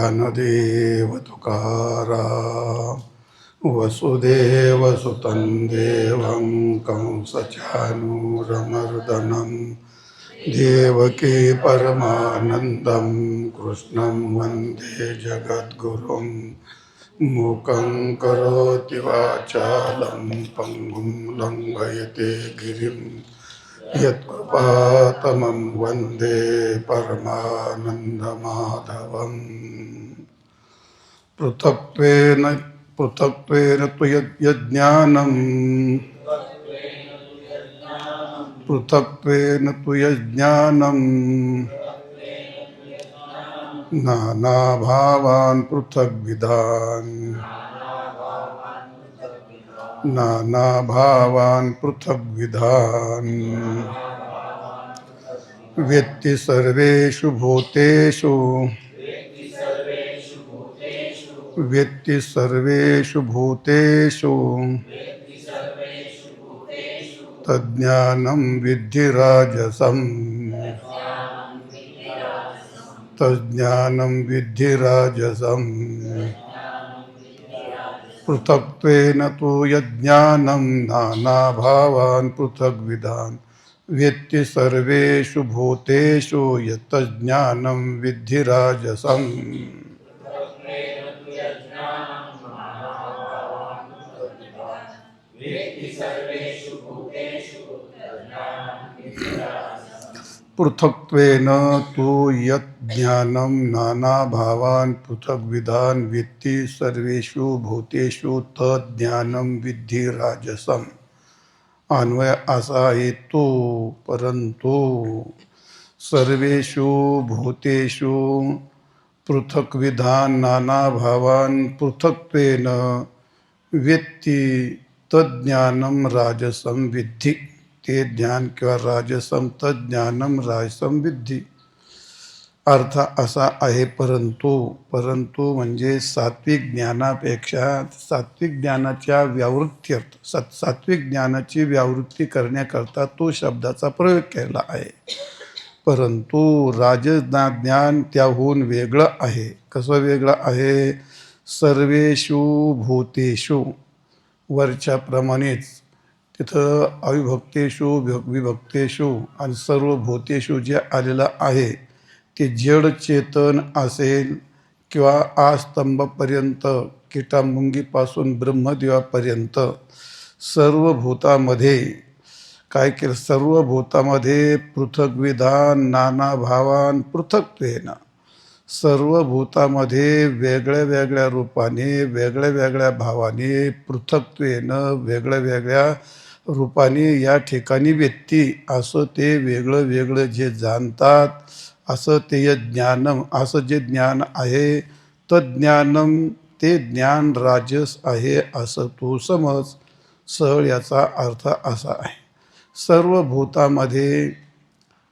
ज्ञानदेव तुकाराम वसुदेवसुतं देवं कंसचानूरमर्दनं देवकी परमानन्दं कृष्णं वन्दे जगद्गुरुं मूकं करोति वाचालं पङ्गुं लङ्घयते गिरिं यत्कृपातमं वन्दे परमानन्दमाधवम्। पृथक्त्वेन तु यज्ञानं नानाभावान् पृथग्विधान् वेत्ति सर्वेषु भूतेषु तज्ज्ञानं विद्धि राजसम्। पृथक्त्वेन तु यज्ञानं नानाभावान् पृथग्विधान् वेत्ति सर्वेषु भूतेषु यत्तज्ज्ञानं विद्धि राजसम्। पृथक्त्वेन तु यज्ञानं नानाभावान् पृथग्विधान् वेत्ति सर्वेषु भूतेषु तज्ज्ञानं विद्धि राजसम्। अन्वय असा आहे तो परंतु सर्वेषु भूतेषु पृथक्विधान् नानाभावान् पृथक्त्वेन वेत्ति तज्ज्ञानं राजसं विद्धि। ते ज्ञान किंवा राजसम तज्ज्ञानं राजसम विद्धि। अर्थ असा आहे परंतु म्हणजे सात्विक ज्ञानापेक्षा सात्विक ज्ञानाच्या व्यावृत्त्यर्थ सात्विक ज्ञानाची व्यावृत्ती करण्याकरता तो शब्दाचा प्रयोग केला आहे। परंतु राजज्ञान त्याहून वेगळं आहे। कसं वेगळं आहे? सर्वेषु भूतेषु वरच्या प्रमाणेच तिथं अविभक्तेषु विभक्तेषु आणि सर्व भूतेषु जे आलेलं आहे ते जड चेतन असेल किंवा आस्तंभापर्यंत कीटामुंगीपासून ब्रह्मदेवापर्यंत सर्व भूतामध्ये काय केलं? सर्व भूतामध्ये पृथग्विधान नानाभावान पृथक्त्वेन सर्व भूतामध्ये वेगळ्या वेगळ्या रूपाने वेगळ्या वेगळ्या भावाने पृथक्त्वेन वेगळ्या वेगळ्या रूपाने या ठिकाणी व्यक्ती असं ते वेगळं वेगळं जे जाणतात असं ते ज्ञानम असं जे ज्ञान आहे तज्ज्ञानम ते ज्ञान राजस आहे असं तू समज। सहळ याचा अर्थ असा आहे सर्व भूतामध्ये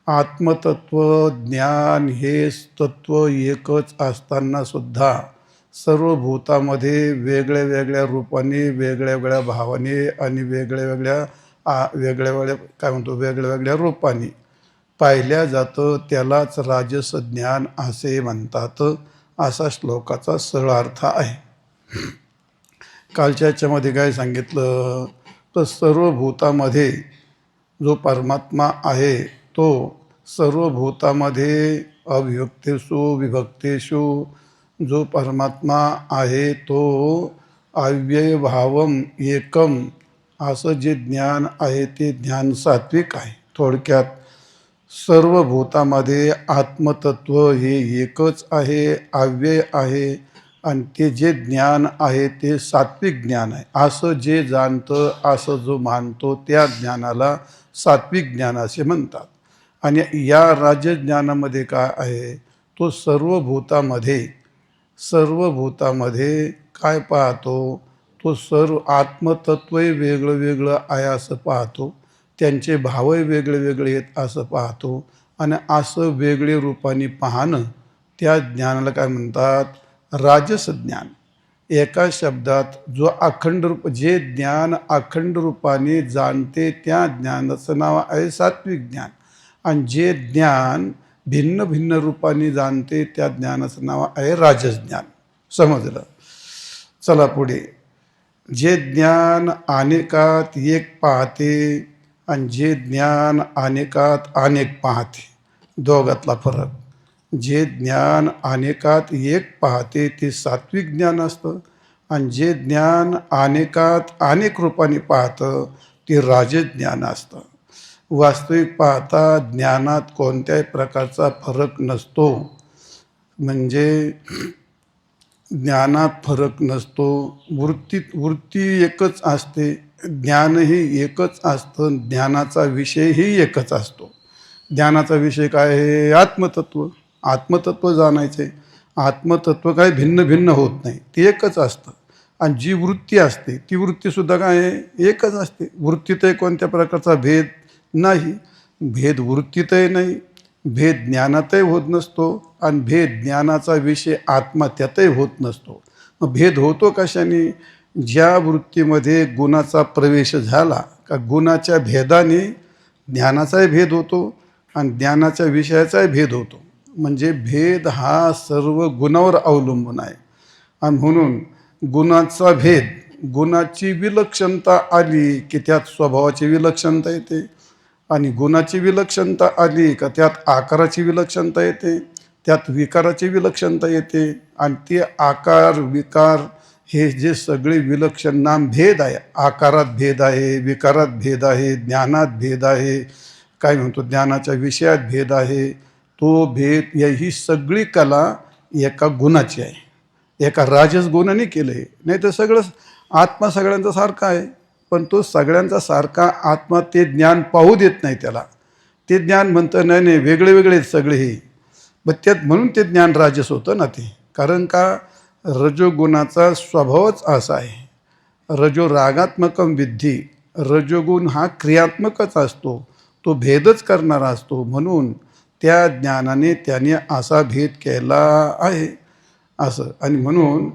आत्मतत्व ज्ञान हे तत्व एकच असताना सुद्धा सर्व भूतामध्ये वेगळ्या वेगळ्या रूपाने वेगळ्या वेगळ्या भावाने आणि वेगळ्या वेगळ्या रूपाने पाहिल्या जातं त्यालाच राजस ज्ञान असे म्हणतात असा श्लोकाचा सरळ अर्थ आहे। कालच्या याच्यामध्ये काय सांगितलं तर सर्व भूतामध्ये जो परमात्मा आहे तो सर्व भूतामध्ये अविभक्तेषु विभक्तेषु जो परमात्मा आहे तो अव्ययभावम एकम असं जे ज्ञान आहे ते ज्ञान सात्विक आहे। थोडक्यात सर्व भूतामध्ये आत्मतत्व हे एकच आहे अव्यय आहे आणि ते जे ज्ञान आहे ते सात्विक ज्ञान आहे। असं जे जाणतं असं जो मानतो त्या ज्ञानाला सात्विक ज्ञान असे म्हणतात। आणि या राजज्ञानामध्ये काय आहे तो सर्व भूतामध्ये काय पाहतो तो सर्व आत्मतत्वही वेगळं वेगळं आहे असं पाहतो त्यांचे भावही वेगळे वेगळे आहेत असं पाहतो आणि असं वेगळे रूपाने पाहणं त्या ज्ञानाला काय म्हणतात राजस ज्ञान। एका शब्दात जो अखंड रूप जे ज्ञान अखंड रूपाने जाणते त्या ज्ञानाचं नाव आहे सात्विक ज्ञान। आणि जे ज्ञान भिन्न भिन्न रूपाने जाणते त्या ज्ञानाचं नाव आहे राजज्ञान. समजलं? चला पुढे. जे ज्ञान अनेकात एक पाहते आणि जे ज्ञान अनेकात अनेक पाहते, दोघातला फरक. जे ज्ञान अनेकात एक पाहते ते सात्विक ज्ञान असतं आणि जे ज्ञान अनेकात अनेक रूपाने पाहतं ते राजज्ञान असतं. वास्तविक पाहता ज्ञानात कोणत्याही प्रकारचा फरक नसतो. म्हणजे ज्ञानात फरक नसतो. वृत्ती एकच असते, ज्ञानही एकच असतं. ज्ञानाचा विषयही एकच असतो. ज्ञानाचा विषय काय आहे? आत्मतत्व. आत्मतत्व जाणायचे. आत्मतत्व काय भिन्न भिन्न होत नाही, ते एकच असतं. आणि जी वृत्ती असते ती वृत्तीसुद्धा काय आहे? एकच असते. वृत्तीतही कोणत्या प्रकारचा भेद नाही. भेद वृत्तीतही नाही, भेद ज्ञानातही होत नसतो आणि भेद ज्ञानाचा विषय आत्मा त्यातही होत नसतो. मग भेद होतो कशाने? ज्या वृत्तीमध्ये गुणाचा प्रवेश झाला का गुणाच्या भेदाने ज्ञानाचाही भेद होतो आणि ज्ञानाच्या विषयाचाही भेद होतो. म्हणजे भेद हा सर्व गुणावर अवलंबून आहे. आणि म्हणून गुणाचा भेद, गुणाची विलक्षणता आली की त्यात स्वभावाची विलक्षणता येते आणि गुणाची विलक्षणता आली का त्यात आकाराची विलक्षणता येते, त्यात विकाराची विलक्षणता येते. आणि ते आकार विकार हे जे सगळे विलक्षण नाम भेद आहे, आकारात भेद आहे, विकारात भेद आहे, ज्ञानात भेद आहे, काय म्हणतो ज्ञानाच्या विषयात भेद आहे, तो भेद ही सगळी कला एका गुणाची आहे. एका राजस गुणाने केलं आहे. नाही तर सगळं आत्मा सगळ्यांचा सारखा आहे, पण तो सगळ्यांचा सारखा आत्मा ते ज्ञान पाहू देत नाही. त्याला ते ज्ञान म्हणतं नाही नाही वेगळे वेगळे सगळे हे. मग त्यात म्हणून ते ज्ञान राजस होतं ना ते. कारण का? रजोगुणाचा स्वभावच असा आहे. रजो रागात्मकम विद्धी. रजोगुण हा क्रियात्मकच असतो, तो भेदच करणारा असतो. म्हणून त्या ज्ञानाने त्याने असा भेद केला आहे असं. आणि म्हणून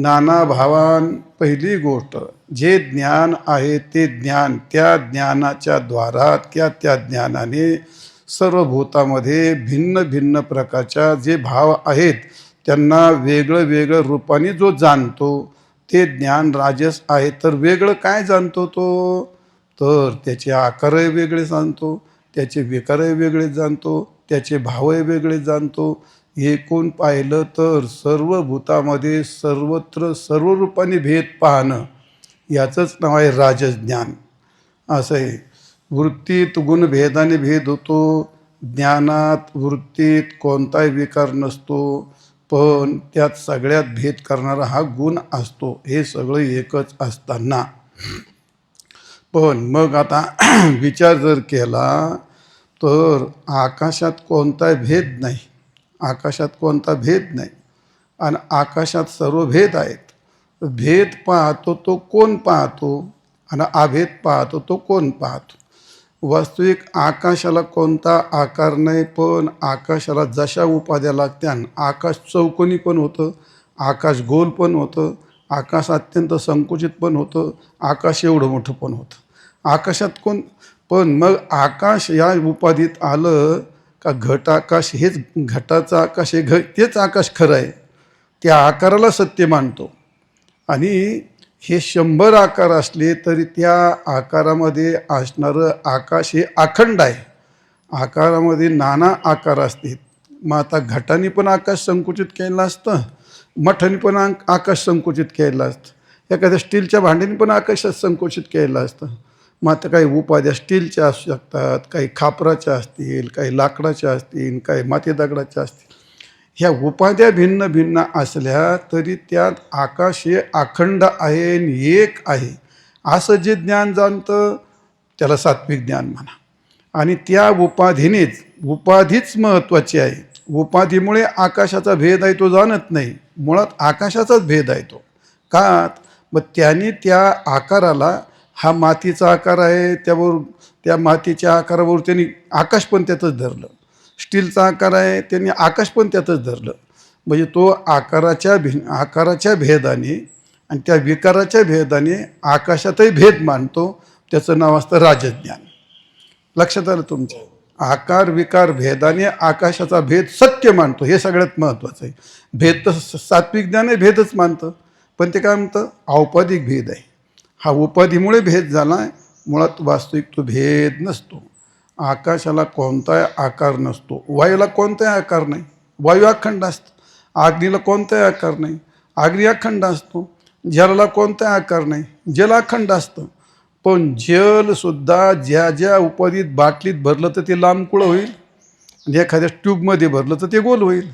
नाना भावान पहिली गोष्ट जे ज्ञान आहे ते ज्ञान त्या ज्ञानाच्या द्वारा त्या ज्ञानाने सर्व भूतामध्ये भिन्न भिन्न प्रकारच्या जे भाव आहेत त्यांना वेगळं वेगळं रूपाने जो जाणतो ते ज्ञान राजस आहे. तर वेगळं काय जाणतो तो? तर त्याचे आकारही वेगळे जाणतो, त्याचे विकारही वेगळे जाणतो, त्याचे भावही वेगळे जाणतो. एकूण पाहिलं तर सर्व भूतामध्ये सर्वत्र सर्व रूपाने भेद पाहणं याचंच नाव आहे राजज्ञान. असं आहे. वृत्तीत गुणभेदाने भेद होतो, ज्ञानात वृत्तीत कोणताही विकार नसतो, पण त्यात सगळ्यात भेद करणारा हा गुण असतो. हे सगळं एकच असताना पण मग आता विचार जर केला तर आकाशात कोणताही भेद नाही. आकाशात कोणता भेद नाही आणि आकाशात सर्व भेद आहेत. भेद पाहतो तो कोण पाहतो आणि अभेद पाहतो तो कोण पाहतो? वास्तविक आकाशाला कोणता आकार नाही, पण आकाशाला जशा उपाध्या लागत्या. आकाश चौकोनी पण होतं, आकाश गोल पण होतं, आकाश अत्यंत संकुचित पण होतं, आकाश एवढं मोठं पण होतं. आकाशात कोण पण मग आकाश या उपाधीत आलं का घट आकाश हेच घटाचं आकाश हे तेच आकाश खरं आहे. त्या आकाराला सत्य मानतो. आणि हे 100 आकार असले तरी त्या आकारामध्ये असणारं आकाश हे अखंड आहे. आकारामध्ये नाना आकार असतात. मग आता घटाने पण आकाश संकुचित केलं असतं, मठाने पण आकाश संकुचित केलं असतं, एखाद्या स्टीलच्या भांड्याने पण आकाशात संकुचित केलं असतं. मग आता काही उपाध्या स्टीलच्या असू शकतात, काही खापराच्या असतील, काही लाकडाच्या असतील, काही माती दगडाच्या असतील. ह्या उपाध्या भिन्न भिन्न असल्या तरी त्यात आकाश हे अखंड आहे आणि एक आहे असं जे ज्ञान जाणतं त्याला सात्विक ज्ञान म्हणा. आणि त्या उपाधीनेच उपाधीच महत्त्वाची आहे. उपाधीमुळे आकाशाचा भेद आहे तो जाणत नाही, मुळात आकाशाचाच भेद आहे तो. का? मग त्याने त्या आकाराला हा मातीचा आकार आहे त्यावर त्या मातीच्या आकारावर त्यांनी आकाश पण त्यातच धरलं. स्टीलचा आकार आहे त्यांनी आकाश पण त्यातच धरलं. म्हणजे तो आकाराच्या भेदाने आणि त्या विकाराच्या भेदाने आकाशातही भेद मानतो. त्याचं नाव असतं राजज्ञान. लक्षात आलं तुमच्या? आकार विकार भेदाने आकाशाचा भेद सत्य मानतो, हे सगळ्यात महत्त्वाचं आहे. भेद तर सात्विक ज्ञान आहे, भेदच मानतं, पण ते काय म्हणतं औपाधिक भेद आहे. हा उपाधीमुळे भेद झाला आहे, मुळात वास्तविक तो भेद नसतो. आकाशाला कोणताही आकार नसतो, वायूला कोणताही आकार नाही, वायू अखंड असतो. अग्नीला कोणताही आकार नाही, अग्नी अखंड असतो. जलाला कोणताही आकार नाही, जल अखंड असतं. पण जलसुद्धा ज्या ज्या उपाधीत बाटलीत भरलं तर ते लांबकुळं होईल, आणि एखाद्या ट्यूबमध्ये भरलं तर ते गोल होईल,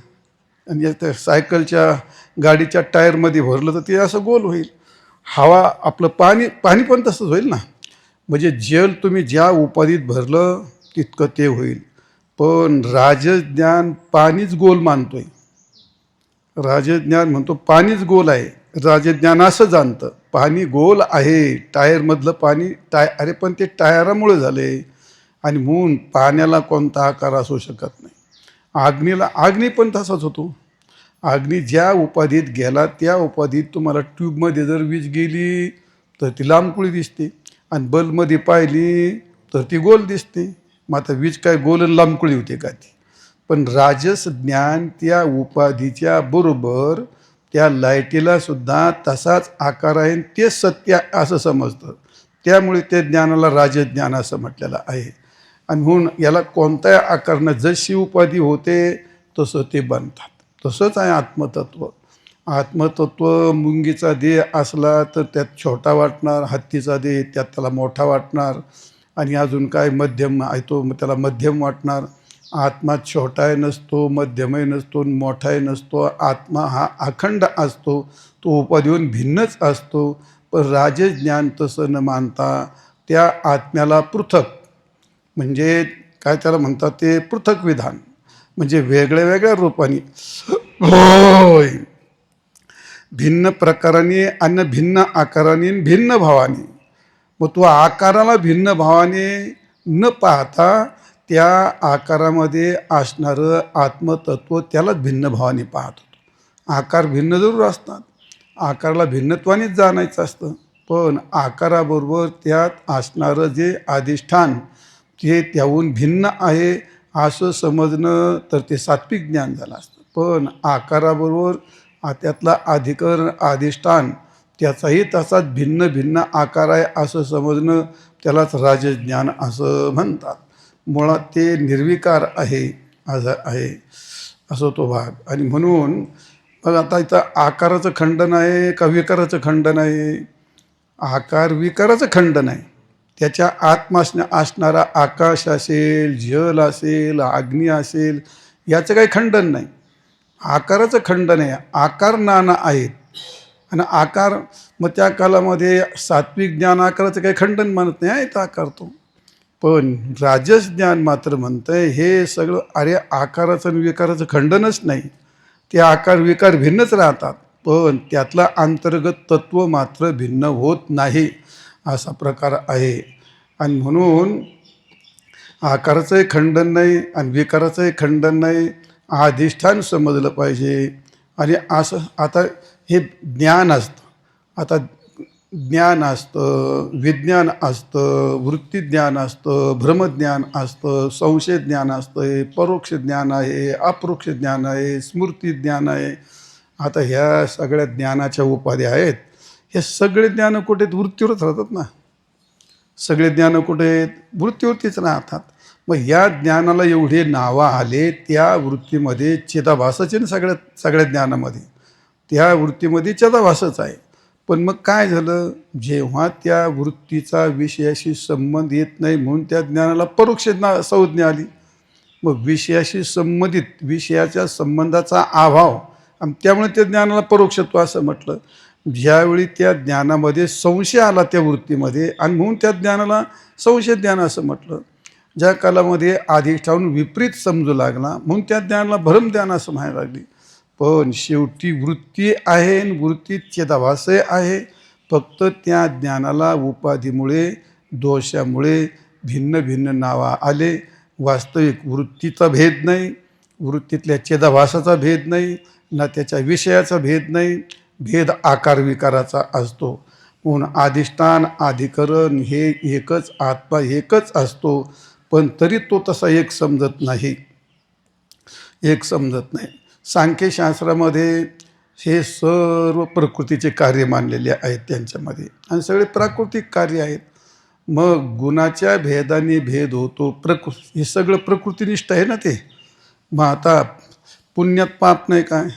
आणि त्या सायकलच्या गाडीच्या टायरमध्ये भरलं तर ते असं गोल होईल. हवा आपलं पाणी पाणी पण तसंच होईल ना. म्हणजे जल तुम्ही ज्या उपाधीत भरलं तितकं ते होईल. पण राजज्ञान पाणीच गोल मानतोय. राजज्ञान म्हणतो पाणीच गोल आहे. राजज्ञान असं जाणतं पाणी गोल आहे, टायरमधलं पाणी अरे पण ते टायरामुळे झाले. आणि म्हणून पाण्याला कोणता आकार असू शकत नाही. अग्नी पण तसाच होतो. अग्नी ज्या उपाधीत गेला त्या उपाधीत तुम्हाला ट्यूबमध्ये जर वीज गेली तर ती लांबकुळी दिसते, आणि बल्बमध्ये पाहिली तर ती गोल दिसते. मग आता वीज काय गोल आणि लांबकुळी होते का ती? पण राजस ज्ञान त्या उपाधीच्या बरोबर त्या लाईटीला सुद्धा तसाच आकार आहे, ते सत्य असं समजतं. त्यामुळे ते ज्ञानाला राजज्ञान असं म्हटलेलं आहे. आणि म्हणून याला कोणत्याही आकारनं जशी उपाधी होते तसं ते बनतात. तसंच आहे आत्मतत्व. आत्मतत्व मुंगीचा देह असला तर त्यात छोटा वाटणार, हत्तीचा देह त्यात त्याला मोठा वाटणार, आणि अजून काय मध्यम आहे तो त्याला मध्यम वाटणार. आत्मा छोटाही नसतो, मध्यमही नसतो, मोठाही नसतो. आत्मा हा अखंड असतो, तो उपाधीहून भिन्नच असतो. पण राजज्ञान तसं न मानता त्या आत्म्याला पृथक, म्हणजे काय त्याला म्हणतात ते पृथक विधान, म्हणजे वेगळ्या वेगळ्या रूपाने होय, भिन्न प्रकाराने आणि भिन्न आकाराने भिन्न भावाने. मग तो आकाराला भिन्न भावाने न पाहता त्या आकारामध्ये असणारं आत्मतत्व त्यालाच भिन्न भावाने पाहत होतो. आकार भिन्न जरूर असतात, आकाराला भिन्नत्वानेच जाणायचं असतं, पण आकाराबरोबर त्यात असणारं जे अधिष्ठान ते त्याहून भिन्न आहे असं समजणं तर ते सात्विक ज्ञान झालं असतं. पण आकाराबरोबर त्यातला अधिष्ठान त्याचाही तसाच भिन्न भिन्न आकार आहे असं समजणं त्यालाच राजज्ञान असं म्हणतात. मुळात ते निर्विकार आहे असं तो भाग. आणि म्हणून मग आता इथं आकाराचं खंडन आहे का विकाराचं खंडन आहे? आकार विकाराचं खंडन आहे. त्याच्या असणारा आकाश असेल, जल असेल, अग्नी असेल, याचं काही खंडन नाही. आकाराचं खंडन आहे. आकार नाना आहेत, आणि आकार मग त्या कालामध्ये सात्विक ज्ञान आकाराचं काही खंडन मानत नाही, आहे आकार तो. पण राजस ज्ञान मात्र म्हणतंय हे सगळं अरे आकाराचं आणि विकाराचं खंडनच नाही, ते आकार विकार भिन्नच राहतात, पण त्यातला अंतर्गत तत्व मात्र भिन्न होत नाही, असा प्रकार आहे. आणि म्हणून आकाराचंही खंडन नाही आणि विकाराचंही खंडन नाही, अधिष्ठान समजलं पाहिजे. आणि असं आता हे ज्ञान असतं, आता ज्ञान असतं, विज्ञान असतं, वृत्तीज्ञान असतं, भ्रमज्ञान असतं, संशय ज्ञान असतं, परोक्ष ज्ञान आहे, अपरोक्ष ज्ञान आहे, स्मृती ज्ञान आहे. आता ह्या सगळ्या ज्ञानाच्या उपाध्या आहेत. हे सगळे ज्ञान कुठे वृत्तीवरच राहतात ना. सगळे ज्ञान कुठे आहेत? वृत्तीवरतीच राहतात. मग या ज्ञानाला एवढे नावं आले, त्या वृत्तीमध्ये चिदाभासच आहे ना. सगळ्या ज्ञानामध्ये त्या वृत्तीमध्ये चिदाभासच आहे. पण मग काय झालं, जेव्हा त्या वृत्तीचा विषयाशी संबंध येत नाही म्हणून त्या ज्ञानाला परोक्ष संज्ञा आली. मग विषयाशी संबंधित विषयाच्या संबंधाचा अभाव, आणि त्यामुळे त्या ज्ञानाला परोक्षत्व असं म्हटलं. ज्यावेळी त्या ज्ञानामध्ये संशय आला त्या वृत्तीमध्ये, आणि म्हणून त्या ज्ञानाला संशय ज्ञान असं म्हटलं. ज्या कालामध्ये अधिष्ठान विपरीत समजू लागला म्हणून त्या ज्ञानाला भ्रमज्ञान असं म्हणायला लागली. पण शेवटी वृत्ती आहे, वृत्तीत चिदाभासही आहे. फक्त त्या ज्ञानाला उपाधीमुळे दोषामुळे भिन्न भिन्न नावं आले. वास्तविक वृत्तीचा भेद नाही, वृत्तीतल्या चिदाभासाचा भेद नाही, ना त्याच्या विषयाचा भेद नाही. भेद आकार विकाराचा असतो. म्हणून अधिष्ठान अधिकरण हे एकच, आत्मा एकच असतो. पण तरी तो तसा एक समजत नाही, एक समजत नाही. सांख्यशास्त्रामध्ये हे सर्व प्रकृतीचे कार्य मानलेले आहेत त्यांच्यामध्ये, आणि सगळे प्राकृतिक कार्य आहेत. मग गुणाच्या भेदाने भेद होतो, हे सगळं प्रकृतीनिष्ठ आहे ना ते. मग आता पुण्यात पाप नाही काय,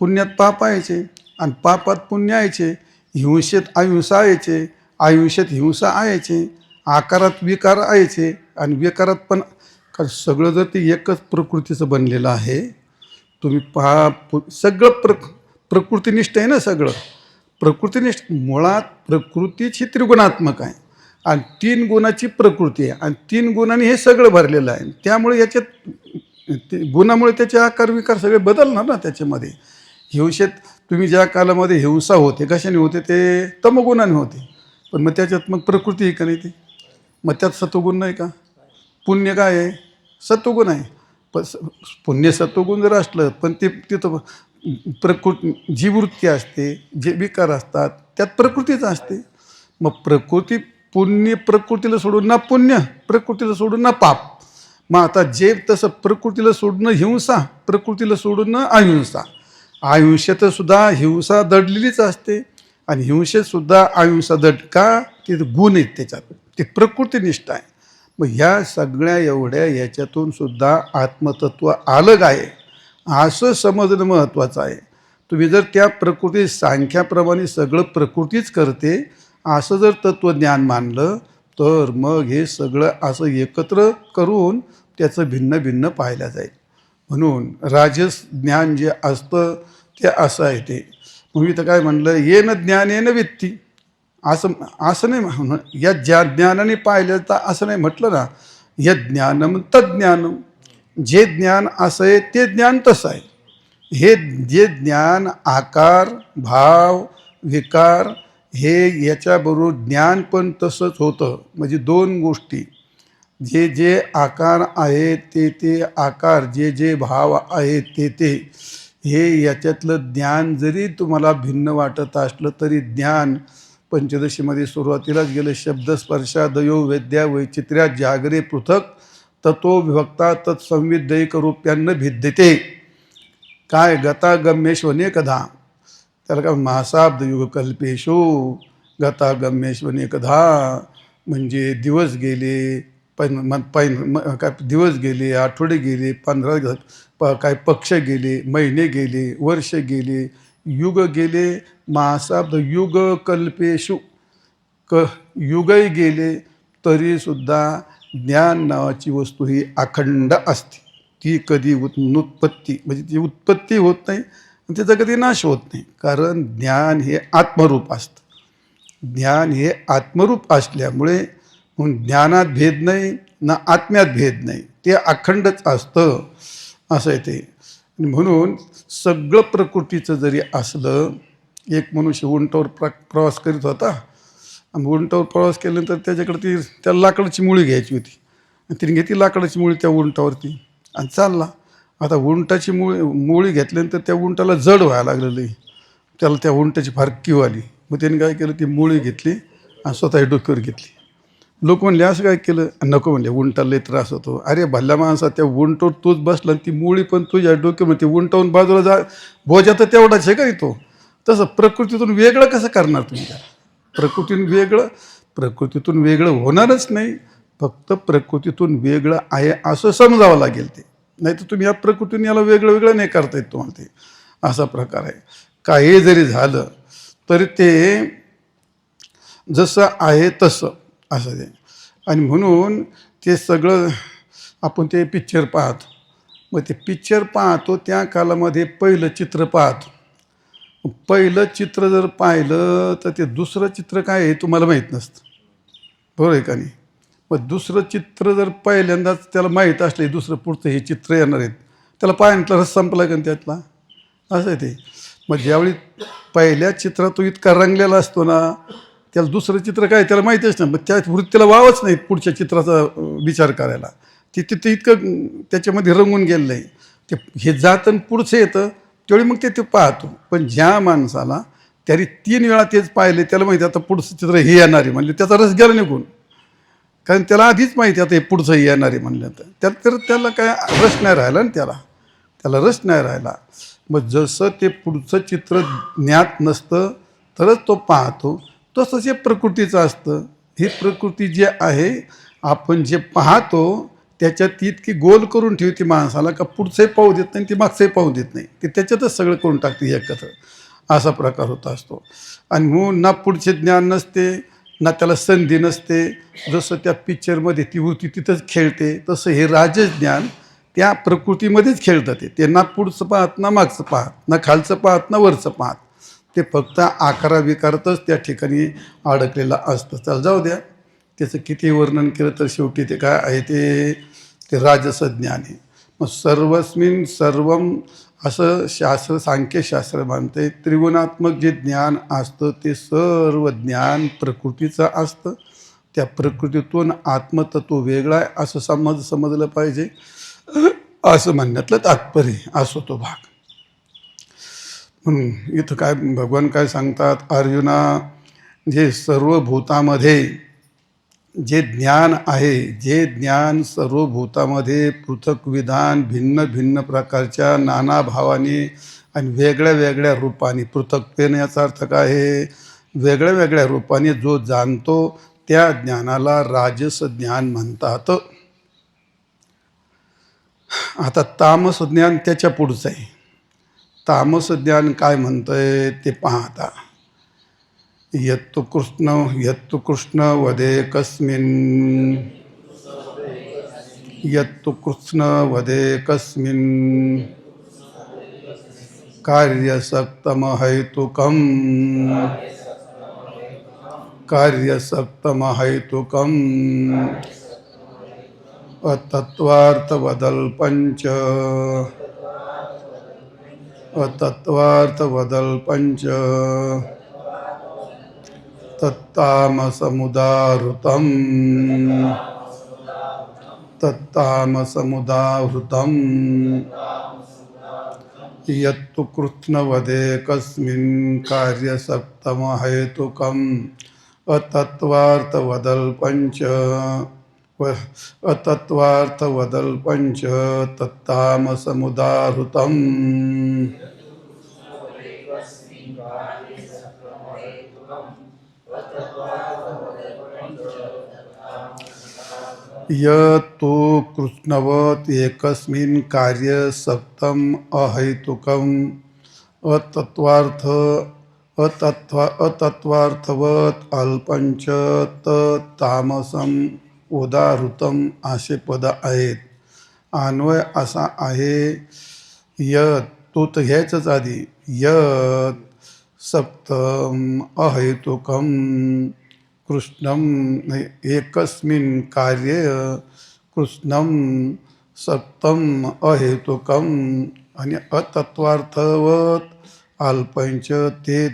पुण्यात पाप यायचे आणि पापात पुण्य यायचे, हिंसेत अहिंसा यायचे, अहिंसेत हिंसा यायचे, आकारात विकार यायचे, आणि विकारात पण सगळं जर ते एकच प्रकृतीचं बनलेलं आहे. तुम्ही पहा, सगळं प्रकृतीनिष्ठ आहे ना, सगळं प्रकृतीनिष्ठ. मुळात प्रकृतीच ही त्रिगुणात्मक आहे, आणि 3 गुणाची प्रकृती आहे, आणि 3 गुणांनी हे सगळं भरलेलं आहे. त्यामुळे याच्यात गुणामुळे त्याचे आकार विकार सगळे बदलणार ना त्याच्यामध्ये. हिंसेत तुम्ही ज्या कालामध्ये हिंसा होते, कशाने होते, ते तमगुणाने होते. पण मग त्याच्यात मग प्रकृती आहे का नाही, ते मग त्यात सत्वगुण नाही का? पुण्य काय आहे? सत्वगुण आहे. पण पुण्य सत्वगुण जर असलं, पण ते तिथं जी वृत्ती असते, जे विकार असतात, त्यात प्रकृतीच असते. मग प्रकृती, पुण्य प्रकृतीला सोडून ना पुण्य, प्रकृतीला सोडून ना पाप. मग आता जे तसं प्रकृतीला सोडून हिंसा, प्रकृतीला सोडून ना अहिंसा. अहिंसेत सुद्धा हिंसा दडलेलीच असते, आणि हिंसेत सुद्धा अहिंसा दड का? ते गुण आहेत त्याच्यात, ते प्रकृतीनिष्ठ आहे. मग ह्या सगळ्या एवढ्या याच्यातून सुद्धा आत्मतत्व अलग आहे असं समजणं महत्त्वाचं आहे. तुम्ही जर त्या प्रकृती सांख्याप्रमाणे सगळं प्रकृतीच करते असं जर तत्त्वज्ञान मानलं, तर मग हे सगळं असं एकत्र करून त्याचं भिन्न भिन्न पाहिलं जाईल. म्हणून राजस ज्ञान जे असतं ते असं आहे. ते मग मी तर काय म्हणलं, येन ज्ञानेन वित्ती, असं नाही. या ज्या ज्ञानाने पाहिलं तर असं नाही म्हटलं ना, यद ज्ञानम तज्ज्ञानम. जे ज्ञान असं आहे ते ज्ञान तसं आहे. हे जे ज्ञान आकार भाव विकार हे याच्याबरोबर ज्ञान पण तसंच होतं. म्हणजे 2 गोष्टी, जे जे आकार आहेत ते ते आकार, जे जे भाव आहेत ते ते, हे याच्यातलं ज्ञान जरी तुम्हाला भिन्न वाटत असलं तरी ज्ञान पंचदशीमध्ये सुरुवातीलाच गेलं, शब्दस्पर्शादयो वेद्या वैचित्र्या जागरे पृथक ततो विभक्ता तत्संविद्यैक रूप्यान्न भिद्यते. काय गता गम्येश्वनेकधा, त्याला काय महासाब्द युग कल्पेशो गता गम्येश्वनेकधा. म्हणजे दिवस गेले, काय दिवस गेले, आठवडे गेले, 15 काय पक्ष गेले, महिने गेले, वर्ष गेले, युग गेले. महासाब्द युग कल्पेशु, युगही गेले तरीसुद्धा ज्ञान नावाची वस्तू ही अखंड असते. ती कधी उत्पत्ती, म्हणजे ती उत्पत्ती होत नाही आणि त्याचा कधी नाश होत नाही. कारण ज्ञान हे आत्मरूप असतं. ज्ञान हे आत्मरूप असल्यामुळे म्हणून ज्ञानात भेद नाही ना आत्म्यात भेद नाही, ते अखंडच असतं, असं आहे ते. म्हणून सगळं प्रकृतीचं जरी असलं, एक मनुष्य उंटावर प्रवास करीत होता, आणि उंटावर प्रवास केल्यानंतर त्याच्याकडे त्या लाकडाची मुळी घ्यायची होती, आणि तिने घेतली लाकडाची मुळी त्या उंटावरती आणि चालला. आता उंटाची मुळी घेतल्यानंतर त्या उंटाला जड व्हायला लागलेलं, त्याला त्या उंटाची फार कीव आली. मग त्याने काय केलं, ती मुळी घेतली आणि स्वतः डोक्यावर घेतली. लोक म्हणले असं काय केलं, नको म्हणले, उंटाला लई त्रास होतो. अरे भल्ल्या माणसा, त्या उंटावर तूच बसला आणि ती मुळी पण तुझ्या डोक्यामध्ये, उंटावून बाजूला जा, बोजा तर तेवढाच आहे का तो. तसं प्रकृतीतून वेगळं कसं करणार तुम्ही? प्रकृतीतून वेगळं होणारच नाही. फक्त प्रकृतीतून वेगळं आहे असं समजावं लागेल ते, नाही तर तुम्ही या प्रकृतीने याला वेगळं वेगळं नाही करता येत तुम्हाला. ते असा प्रकार आहे. काही जरी झालं तरी ते जसं आहे तसं असं ते. आणि म्हणून ते सगळं आपण ते पिक्चर पाहतो. मग ते पिक्चर पाहतो त्या कालामध्ये पहिलं चित्र पाहतो. पहिलं चित्र जर पाहिलं तर ते दुसरं चित्र काय आहे तुम्हाला माहीत नसतं, बरोबर आहे का नाही? मग दुसरं चित्र जर पहिल्यांदाच त्याला माहीत असले, दुसरं पुढचं हे चित्र येणार आहेत, त्याला पाहण्यातला रस संपला का त्यातला, असं आहे ते. मग ज्यावेळी पहिल्या चित्रात तो इतका रंगलेला असतो ना, त्याला दुसरं चित्र काय त्याला माहितीच नाही. मग त्या वृत्तीला वावच नाही पुढच्या चित्राचा विचार करायला. तिथं इतकं त्याच्यामध्ये रंगून गेलेलं आहे. ते हे जातं पुढचं येतं त्यावेळी मग ते पाहतो. पण ज्या माणसाला त्याने 3 वेळा तेच पाहिले, त्याला माहिती आता पुढचं चित्र हे येणार आहे, म्हणजे त्याचा रस गेला निघून. कारण त्याला आधीच माहिती आता हे पुढचं येणार आहे म्हणलं तर त्याला काय रस नाही राहिला ना, त्याला रस नाही राहिला. मग जसं ते पुढचं चित्र ज्ञात नसतं तरच तो पाहतो, तसंच हे प्रकृतीचं असतं. ही प्रकृती जी आहे, आपण जे पाहतो त्याच्यात ती इतकी गोल करून ठेवते माणसाला का पुढचंही पाहू देत नाही, ती मागचंही पाहू देत नाही, की त्याच्यातच सगळं करून टाकते एकत्र. असा प्रकार होत असतो. आणि म्हणून ना पुढचे ज्ञान नसते, ना त्याला संधी नसते. जसं त्या पिक्चरमध्ये ती होती तिथंच खेळते, तसं हे राजज्ञान त्या प्रकृतीमध्येच खेळतं. ते ना पुढचं पाहत, ना मागचं पाहत, ना खालचं पाहत, ना वरचं पाहत. ते फक्त आकारा विकारातच त्या ठिकाणी अडकलेलं असतं. चल जाऊ द्या, त्याचं किती वर्णन केलं तर शेवटी ते काय आहे, ते राजस ज्ञान आहे. मग सर्वस्मिन सर्वम असं शास्त्र, सांख्यशास्त्र मानते. त्रिगुणात्मक जे ज्ञान असतं ते सर्व ज्ञान प्रकृतीचं असतं. त्या प्रकृतीतून आत्मतत्व वेगळा आहे असं समजलं पाहिजे, असं म्हणण्यातलं तात्पर्य असो तो भाग. म्हणून इथं काय भगवान काय सांगतात, अर्जुना, जे सर्व भूतामध्ये जे ज्ञान आहे, जे ज्ञान सर्व भूतामध्ये पृथक विधान, भिन्न भिन्न प्रकारच्या नाना भावाने आणि वेगळ्या वेगळ्या रूपाने, पृथकतेने याचा अर्थ काय आहे, वेगळ्या वेगळ्या रूपाने जो जाणतो त्या ज्ञानाला राजस ज्ञान म्हणतात. आता तामस ज्ञान त्याच्या पुढचं आहे. तामस ज्ञान काय म्हणतंय ते पाहता. यत्तु कृष्ण वदे कस्मिन्, यत्तु कृष्ण वदे कस्मिन् कार्यसक्तमहैतुकम्, कार्यसक्तमहैतुकम् अतत्वार्थवदल्पञ्च, अतत्वार्थवदल्पञ्च तत्तामसमुदाहृतम्, तत्तामसमुदाहृतम् यत्तु कृत्स्नवदे कस्मिन् कार्यसक्तमहैतुकम् अतत्वार्थवदल्पञ्च, अतत्वार्थवदल्पञ्च तत्तामसमुदाहृतम्. यत्तु कृष्णवत् एकस्मिन् कार्यसक्तम् अहैतुकम् अतत्वार्थवत् अल्पञ्च तामसम उदाहृतम असे पद आहेत. अन्वय असा आहे, यत तो तर घ्यायचंच आधी, यत सप्तम अहैतुकम कृष्णम एकस्मिन् कार्ये कृष्णम सप्तम अहेतुकम आणि अतत्वार्थवत अल्पंच ते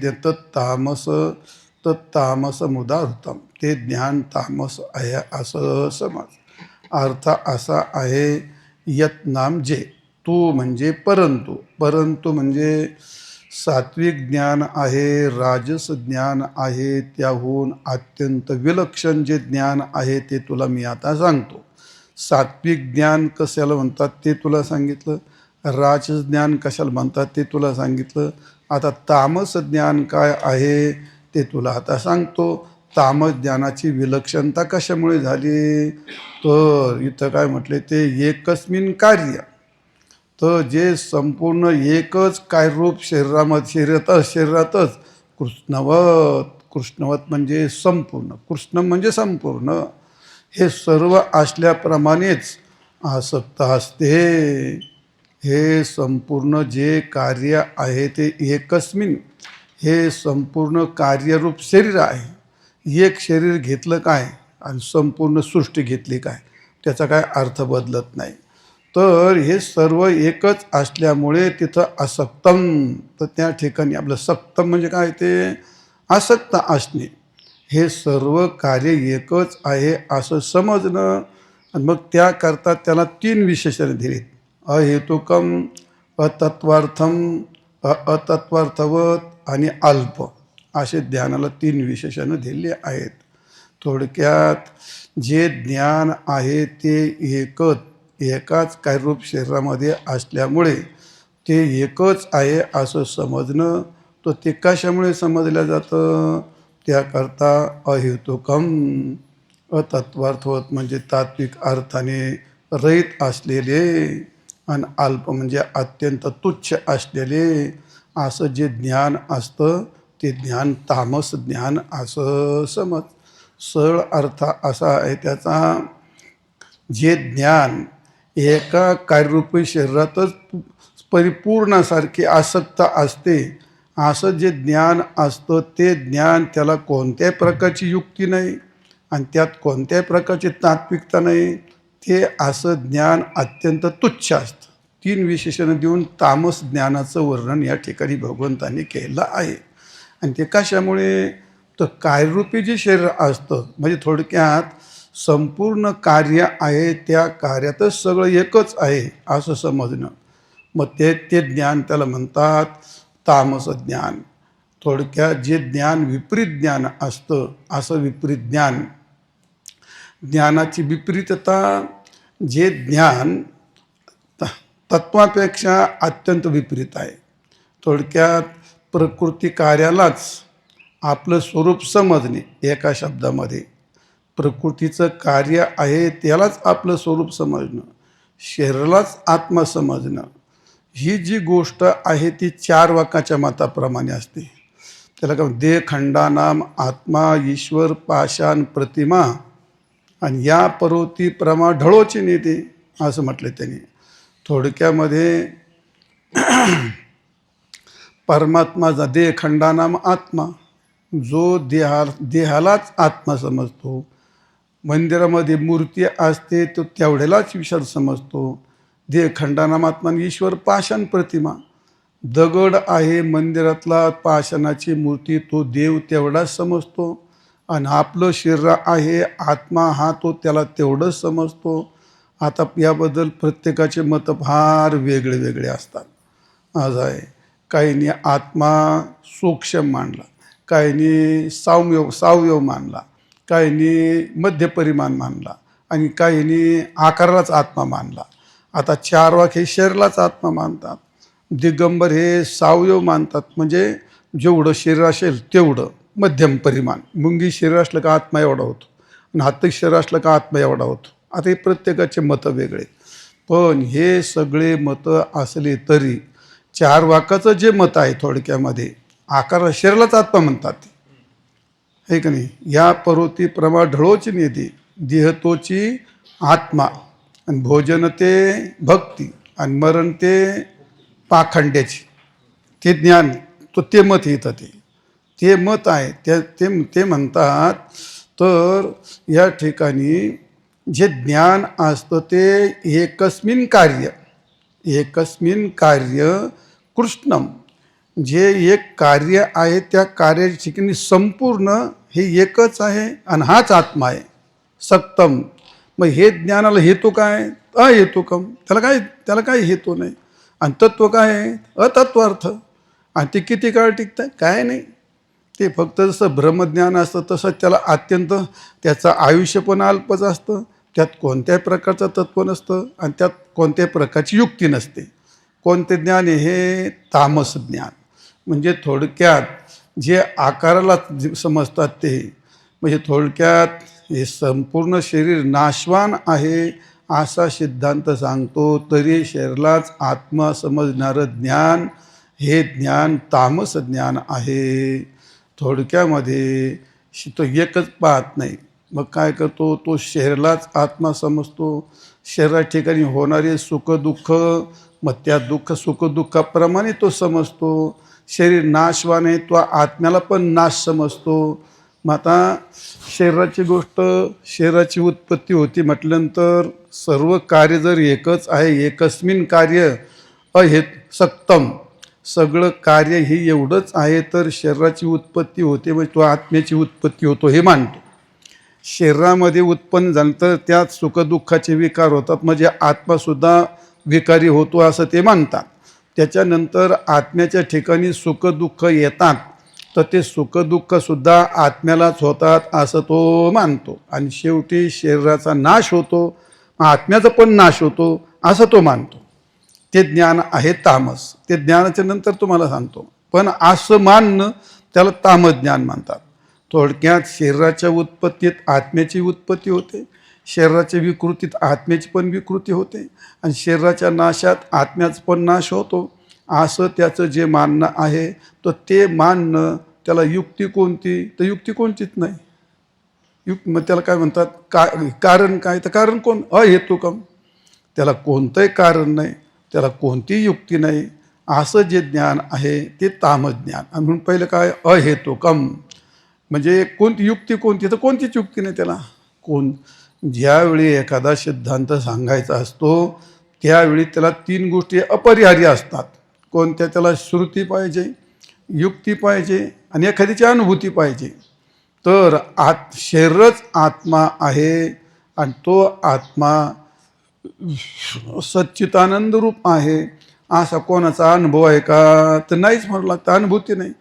तत्तामस मुदाहृतम, ते ज्ञान तामस आहे असं समज. अर्थ असा आहे, यत नाम जे, तू म्हणजे परंतु, परंतु म्हणजे सात्विक ज्ञान आहे, राजस ज्ञान आहे, त्याहून अत्यंत विलक्षण जे ज्ञान आहे ते तुला मी आता सांगतो. सात्विक ज्ञान कशाला म्हणतात ते तुला सांगितलं, राजस ज्ञान कशाला म्हणतात ते तुला सांगितलं. आता तामस ज्ञान काय आहे ते तुला आता सांगतो. तामस ज्ञानाची विलक्षणता कशामुळे झाली, तर इथं काय म्हटले, ते एकस्मिन कार्य, तर जे संपूर्ण एकच काय रूप शरीरातच कृष्णवत म्हणजे संपूर्ण, कृष्ण म्हणजे संपूर्ण, हे सर्व असल्याप्रमाणेच आसक्त असते. हे संपूर्ण जे कार्य आहे ते एकस्मिन, हे संपूर्ण कार्यरूप शरीर आहे. एक शरीर घेतलं काय आणि संपूर्ण सृष्टी घेतली काय, त्याचा काय अर्थ बदलत नाही. तर हे सर्व एकच असल्यामुळे तिथं असक्तम, तर त्या ठिकाणी आपलं सक्तम म्हणजे काय, ते आसक्त असणे. हे सर्व कार्य एकच आहे असं समजणं. आणि मग त्याकरता त्याला 3 विशेषणे दिलीत, अहेतुकम, अतत्वार्थम, अतत्वार्थवत आणि अल्प, असे ध्यानाला 3 विशेषणं दिली आहेत. थोडक्यात जे ज्ञान आहे ते एकाच कार्यरूप शरीरामध्ये असल्यामुळे ते एकच आहे असं समजणं. तो ते कशामुळे समजलं जातं? त्याकरता अहेतुकम, अतत्वार्थवत म्हणजे तात्विक अर्थाने रहित असलेले, आणि अल्प म्हणजे अत्यंत तुच्छ असलेले असं जे ज्ञान असतं ते ज्ञान तामस ज्ञान असं समज. सरळ अर्थ असा आहे त्याचा, जे ज्ञान एका कार्यरूपी शरीरातच परिपूर्णासारखे आसक्त असते असं जे ज्ञान असतं ते ज्ञान, त्याला कोणत्याही प्रकारची युक्ती नाही आणि त्यात कोणत्याही प्रकारची तात्विकता नाही. ते असं ज्ञान अत्यंत तुच्छ असतं. 3 विशेषणं देऊन तामस ज्ञानाचं वर्णन या ठिकाणी भगवंतांनी केलं आहे. आणि ते कशामुळे? तर कार्यरूपी जे शरीर असतं म्हणजे थोडक्यात संपूर्ण कार्य आहे त्या कार्यातच सगळं एकच आहे असं समजणं. मग ते ज्ञान त्याला म्हणतात तामस ज्ञान. थोडक्यात जे ज्ञान विपरीत ज्ञान असतं असं विपरीत ज्ञान. ज्ञानाची विपरीतता, जे ज्ञान तत्वापेक्षा अत्यंत विपरीत आहे. थोडक्यात प्रकृती कार्यालाच आपलं स्वरूप समजणे. एका शब्दामध्ये प्रकृतीचं कार्य आहे त्यालाच आपलं स्वरूप समजणं, शरीरालाच आत्मा समजणं, ही जी गोष्ट आहे ती 4 वाकाच्या मताप्रमाणे असते. त्याला काय देह खंडानाम आत्मा ईश्वर पाषाण प्रतिमा आणि या पर्वती प्रमा ढळोची नेते असं म्हटलं त्यांनी. थोडक्यामध्ये परमात्माचा देह खंडानाम आत्मा, जो देहालाच आत्मा समजतो. मंदिरामध्ये मूर्ती असते तो तेवढ्यालाच ईश्वर समजतो. देह खंडानाम आत्मा. ईश्वर पाषाण प्रतिमा, दगड आहे मंदिरातला पाषाणाची मूर्ती, तो देव तेवढाच समजतो. आणि आपलं शरीर आहे आत्मा हा तो त्याला तेवढंच समजतो. आता याबद्दल प्रत्येकाचे मत फार वेगळे वेगळे असतात. आज आहे काहींनी आत्मा सूक्ष्म मानला, काहींनी सावयव मानला, काहींनी मध्यपरिमाण मानला आणि काहींनी आकारालाच आत्मा मानला. आता 4 वाक हे शरीरालाच आत्मा मानतात. दिगंबर हे सावयव मानतात, म्हणजे जेवढं शरीर असेल तेवढं मध्यम परिमाण. मुंगी शरीर असलं का आत्मा एवढा होतो आणि हाती शरीर असलं का आत्मा एवढा होतो. आता हे प्रत्येकाचे मतं वेगळे. पण हे सगळे मतं असले तरी 4 वाकाचं जे मत आहे थोडक्यामध्ये आकार शरीरालाच आत्मा म्हणतात. हे का नाही? या पर्वती प्रमा ढळोची नेते देहतोची आत्मा आणि भोजन ते भक्ती आणि मरण ते पाखंड्याची. ते ज्ञान ते मत येतं. ते मत आहे ते म्हणतात. तर या ठिकाणी जे ज्ञान असतं ते एकस्मिन कार्य कृष्णम, जे एक कार्य आहे त्या कार्याची ठिकाणी संपूर्ण हे एकच आहे आणि हाच आत्मा आहे सक्तम. मग हे ज्ञानाला हेतू काय? अहेतुकम. त्याला काय हेतू नाही. आणि तत्व काय आहे? अतत्वार्थ. आणि ते किती काळ टिकतं? काय नाही. ते फक्त जसं ब्रह्मज्ञान असतं तसं त्याला अत्यंत त्याचं आयुष्य पण अल्पच असतं. त्यात कोणत्याही प्रकारचं तत्व नसतं आणि त्यात कोणत्याही प्रकारची युक्ती नसते. कोणते ज्ञान आहे? हे तामस ज्ञान. म्हणजे थोडक्यात जे आकाराला समजतात ते, म्हणजे थोडक्यात हे संपूर्ण शरीर नाशवान आहे असा सिद्धांत सांगतो, तरी शरीरालाच आत्मा समजणारं ज्ञान हे ज्ञान तामस ज्ञान आहे. थोडक्यामध्ये तो एकच पाहत नाही. मग काय करतो? तो शरीरालाच आत्मा समजतो. शरीरा ठिकाणी होणारे सुखदुःख, मग त्या सुखदुःखाप्रमाणे तो समजतो. शरीर नाशवान आहे, तो आत्म्याला पण नाश समजतो. मग आता शरीराची गोष्ट, शरीराची उत्पत्ती होती म्हटल्यानंतर सर्व कार्य जर एकच आहे, एकस्मिन कार्य सक्तम, सगळं कार्य हे एवढंच आहे, तर शरीराची उत्पत्ती होते म्हणजे तो आत्म्याची उत्पत्ती होतो हे मानतो. शरीरामध्ये उत्पन्न झालं तर त्यात सुखदुःखाचे विकार होतात, म्हणजे आत्मासुद्धा विकारी होतो असं ते मानतात. त्याच्यानंतर आत्म्याच्या ठिकाणी सुखदुःख येतात, तर ते सुखदुःखसुद्धा आत्म्यालाच होतात असं तो मानतो. आणि शेवटी शरीराचा नाश होतो, आत्म्याचा पण नाश होतो असं तो मानतो. ते ज्ञान आहे तामस. ते ज्ञानाच्या नंतर तुम्हाला सांगतो. पण असं मानणं त्याला तामज्ञान म्हणतात. थोडक्यात शरीराच्या उत्पत्तीत आत्म्याची उत्पत्ती होते, शरीराच्या विकृतीत आत्म्याची पण विकृती होते, आणि शरीराच्या नाशात आत्म्याचा पण नाश होतो. असं त्याचं जे मानणं आहे, तर ते मानणं त्याला युक्ती कोणती? तर युक्ती कोणतीच नाही. मग त्याला काय म्हणतात? कारण काय? तर कारण कोण? अहेतुकम. त्याला कोणतंही कारण नाही, त्याला कोणतीही युक्ती नाही. असं जे ज्ञान आहे ते तामज्ञान. आणि म्हणून पहिलं काय? अहेतुकम. म्हणजे कोणती युक्ती कोणती? तर कोणतीच युक्ती नाही त्याला. ज्यावेळी एखादा सिद्धांत सांगायचा असतो त्यावेळी त्याला 3 गोष्टी अपरिहार्य असतात. कोणत्या? त्याला श्रुती पाहिजे, युक्ती पाहिजे, आणि एखाद्याची अनुभूती पाहिजे. तर शरीरच आत्मा आहे, आणि तो आत्मा सच्चिदानंद रूप आहे. असा कोणाचा अनुभव आहे का? तर नाहीच म्हणावं लागतं. अनुभूती नाही.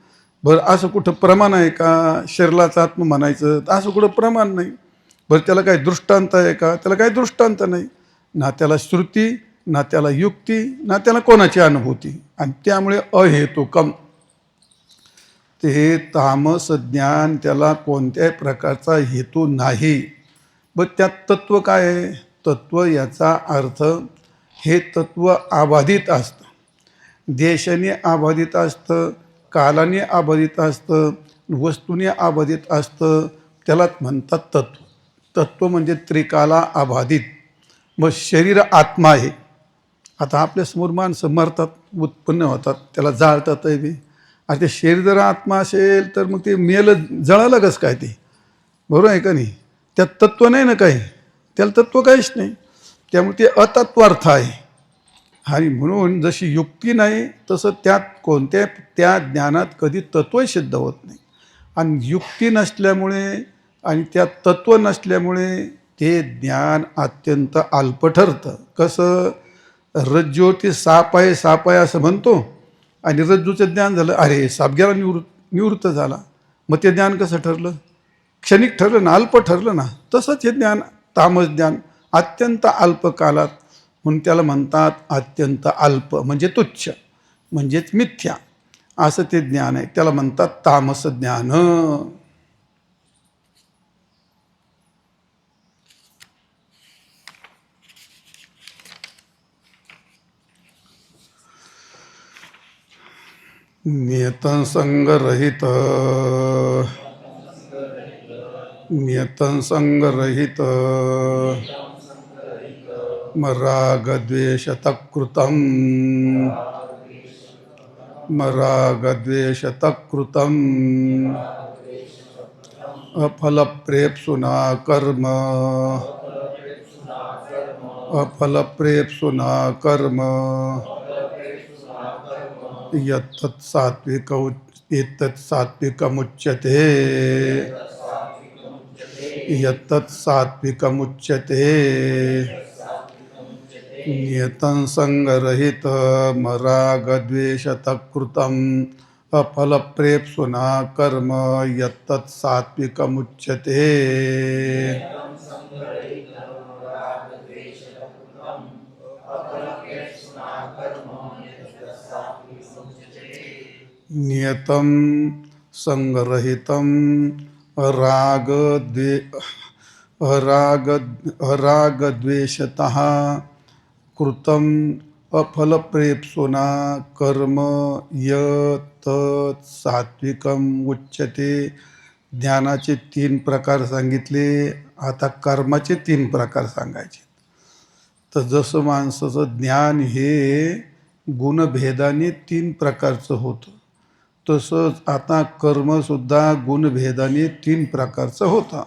बरं, असं कुठं प्रमाण आहे का शरीराचा आत्मा म्हणायचं? तर असं कुठं प्रमाण नाही. बरं, त्याला काही दृष्टांत आहे का? त्याला काही दृष्टांत नाही. ना त्याला श्रुती, ना त्याला युक्ती, ना त्याला कोणाची अनुभूती. आणि त्यामुळे अहेतुकम. ते तामस ज्ञान, त्याला कोणत्याही प्रकारचा हेतू नाही. बरं, त्यात तत्व काय आहे? तत्व याचा अर्थ, हे तत्व अबाधित असतं, देशाने अबाधित असतं, कालाने अबाधित असतं, वस्तूने अबाधित असतं. त्यालाच म्हणतात तत्व. तत्व म्हणजे त्रिकाला अबाधित. मग शरीर आत्मा आहे. आता आपल्यासमोर माणसं मरतात, उत्पन्न होतात, त्याला जाळतातही बी. आणि ते शरीर जर आत्मा असेल तर मग ते मेलं, जळालं कसं काय ते? बरोबर आहे का नाही? त्यात तत्व नाही ना काही, त्याला तत्व काहीच नाही. त्यामुळे ते अतत्वार्थ आहे. आणि म्हणून जशी युक्ती नाही, तसं त्यात त्या ज्ञानात कधी तत्वही सिद्ध होत नाही. आणि युक्ती नसल्यामुळे आणि त्यात तत्व नसल्यामुळे ते ज्ञान अत्यंत अल्प ठरतं. कसं? रज्जूवरती साप आहे, साप आहे असं म्हणतो, आणि रज्जूचं ज्ञान झालं, अरे साप गेला, निवृत्त झाला. मग ते ज्ञान कसं ठरलं? क्षणिक ठरलं ना, अल्प ठरलं ना. तसंच हे ज्ञान, तामस ज्ञान, अत्यंत अल्प कालात. म्हणून त्याला म्हणतात अत्यंत अल्प, म्हणजे तुच्छ, म्हणजेच मिथ्या. असं ते ज्ञान आहे. त्याला म्हणतात तामस ज्ञान. नियतं संगरहित, नियतं संगरहित, मरागद्वेषतकृतं, मरागद्वेषतकृतं, अफलप्रेप्सुना कर्म, अफलप्रेप्सुना कर्म, यत्तत् सात्विकमुच्यते, यत्तत् सात्विकमुच्यते. नियतं संगरहित, मरागद्वेषतकृतं, अफलप्रेप्सुना कर्म, यत्तत् सात्विकमुच्यते. नियतं संगरहितं, अरागद्वेषतः कृतं, अफलप्रेप्सुना कर्म, यत्तत् सात्विकम् उच्यते. ज्ञानाचे 3 प्रकार सांगितले. आता कर्माचे 3 प्रकार सांगायचे. तर जसं माणसाचं ज्ञान हे गुणभेदाने 3 प्रकारचं होतं, तसंच आता कर्मसुद्धा गुणभेदाने 3 प्रकारचं होतं.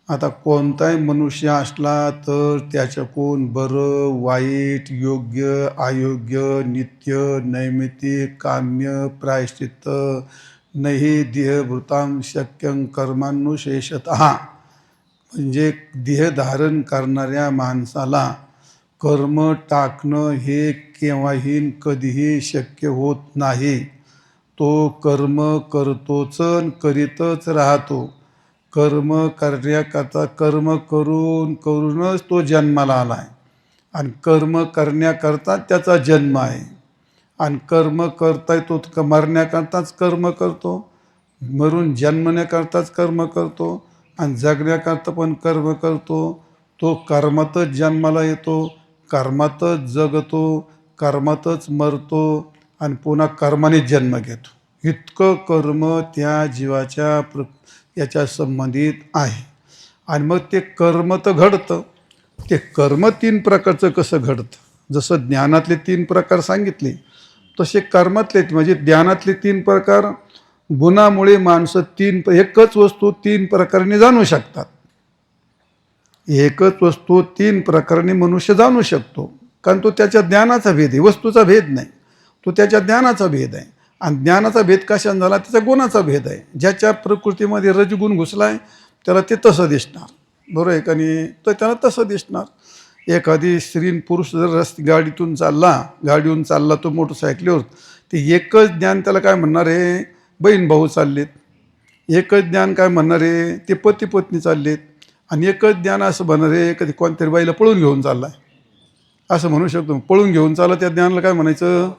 आता कोणताही मनुष्य असला तर त्याच्याकडून बरं वाईट, योग्य अयोग्य, नित्य नैमित्तिक, काम्य प्रायश्चित्त, नहि देहभृतां शक्यं कर्मानुशेषतः. म्हणजे देह धारण करणाऱ्या माणसाला कर्म टाकणं हे केव्हाही कधीही शक्य होत नाही. तो कर्म करतोच अन करीतच राहतो. कर्म करण्याकरता कर्म करूनच तो जन्माला आला आहे आणि कर्म करण्याकरता त्याचा जन्म आहे. आणि कर्म करता तो मरण्याकरताच कर्म करतो, मरून जन्मण्याकरताच कर्म करतो आणि जगण्याकरता पण कर्म करतो. तो कर्मातच जन्माला येतो, कर्मातच जगतो, कर्मातच मरतो आणि पुन्हा कर्मानेच जन्म घेतो. इतकं कर्म त्या जीवाच्या याच्या संबंधित आहे. आणि मग ते कर्म तर घडतं. ते कर्म 3 प्रकारचं कसं घडतं, जसं ज्ञानातले 3 प्रकार सांगितले तसे कर्मातले म्हणजे ज्ञानातले 3 प्रकार. गुणामुळे माणसं एकच वस्तू 3 प्रकारांनी जाणू शकतात. एकच वस्तू 3 प्रकारांनी मनुष्य जाणू शकतो, कारण तो त्याच्या ज्ञानाचा भेद आहे, वस्तूचा भेद नाही. तो त्याच्या ज्ञानाचा भेद आहे. आणि ज्ञानाचा भेद कशाने झाला, त्याचा गुणाचा भेद आहे. ज्याच्या प्रकृतीमध्ये रजगुण घुसला आहे त्याला ते तसं दिसणार, बरोबर आहे का नाही, तर त्याला तसं दिसणार. एखादी स्त्री पुरुष जर गाडीवरून चालला तो मोटरसायकलीवर, ते एकच ज्ञान त्याला काय म्हणणार आहे, बहीण भाऊ चाललेत. एकच ज्ञान काय म्हणणार आहे, ते पती पत्नी चाललेत. आणि एकच ज्ञान असं म्हणणार आहे, कधी कोणतरी बाईला पळून घेऊन चाललाय असं म्हणू शकतो. पळून घेऊन चालला त्या ज्ञानाला काय म्हणायचं,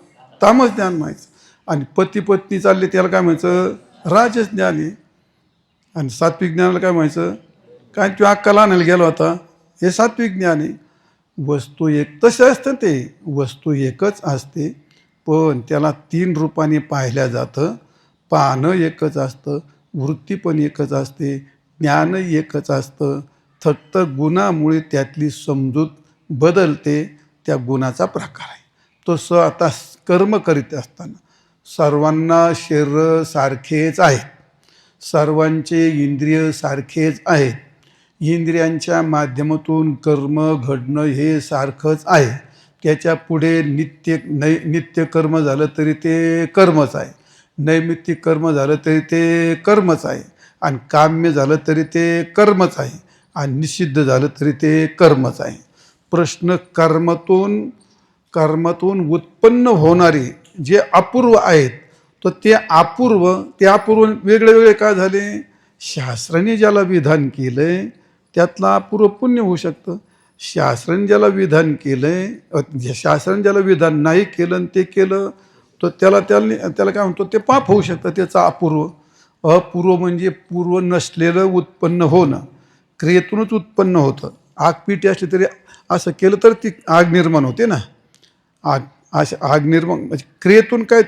तामस ज्ञान म्हणायचं. आणि पती पत्नी चालले त्याला काय म्हणायचं, राजस ज्ञान आहे. आणि सात्विक ज्ञानाला काय म्हणायचं, काय तू अक्काला आणायला गेला होता, हे सात्विक ज्ञान आहे. वस्तू एक तसे असतं, ते वस्तू एकच असते पण त्याला 3 रूपाने पाहिल्या जातं. पाहणं एकच असतं, वृत्ती पण एकच असते, ज्ञान एकच असतं. फक्त गुणामुळे त्यातली समजूत बदलते, त्या गुणाचा प्रकार आहे. तसं आता कर्म करीत असताना सर्वांना शरीर सारखेच आहेत, सर्वांचे इंद्रिय सारखेच आहेत. इंद्रियांच्या माध्यमातून कर्म घडणं हे सारखंच आहे. त्याच्या पुढे नित्य कर्म झालं तरी ते कर्मच आहे, नैमित्तिक कर्म झालं तरी ते कर्मच आहे, आणि काम्य झालं तरी ते कर्मच आहे, आणि निषिद्ध झालं तरी ते कर्मच आहे. प्रश्न कर्मातून उत्पन्न होणारे जे अपूर्व आहेत, तर ते अपूर्व वेगळे वेगळे का झाले, शास्त्राने ज्याला विधान केलंय त्यातला अपूर्व पुण्य होऊ शकतं. शास्त्राने ज्याला विधान केलंय, शास्त्राने ज्याला विधान नाही केलं आणि ते केलं तर त्याला काय म्हणतो, ते पाप होऊ शकतं. त्याचा अपूर्व म्हणजे पूर्व नसलेलं उत्पन्न होणं, क्रियेतूनच उत्पन्न होतं. आग पिटी असली तरी असं केलं तर ती आग निर्माण होते ना. आग निर्माण म्हणजे क्रियेतून काय,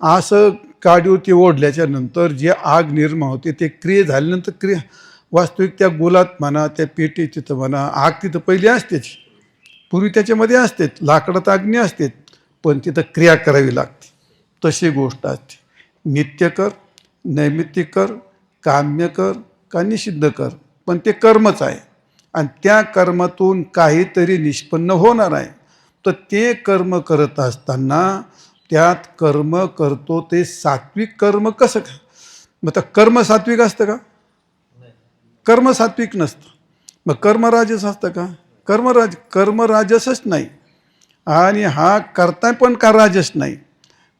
असं काडीवरती ओढल्याच्या नंतर जे आग निर्माण होते ते क्रिये झाल्यानंतर वास्तविक त्या गोलात म्हणा, त्या पेटी तिथं म्हणा, आग तिथं पहिली असतेच, पूर्वी त्याच्यामध्ये असते, लाकडात अग्नी असते, पण तिथं क्रिया करावी लागते. तशी गोष्ट असते. नित्य कर, नैमित्तिक कर, काम्य कर का निषिद्ध कर, पण ते कर्मच आहे. आणि त्या कर्मातून काहीतरी निष्पन्न होणार आहे. तर ते कर्म करत असताना त्यात कर्म करतो ते सात्विक कर्म कसं काय, मग तर कर्म सात्विक असतं का, कर्म सात्विक नसतं. मग कर्म राजस असतं का, कर्म राजसच नाही. आणि हा करताय पण का राजस नाही,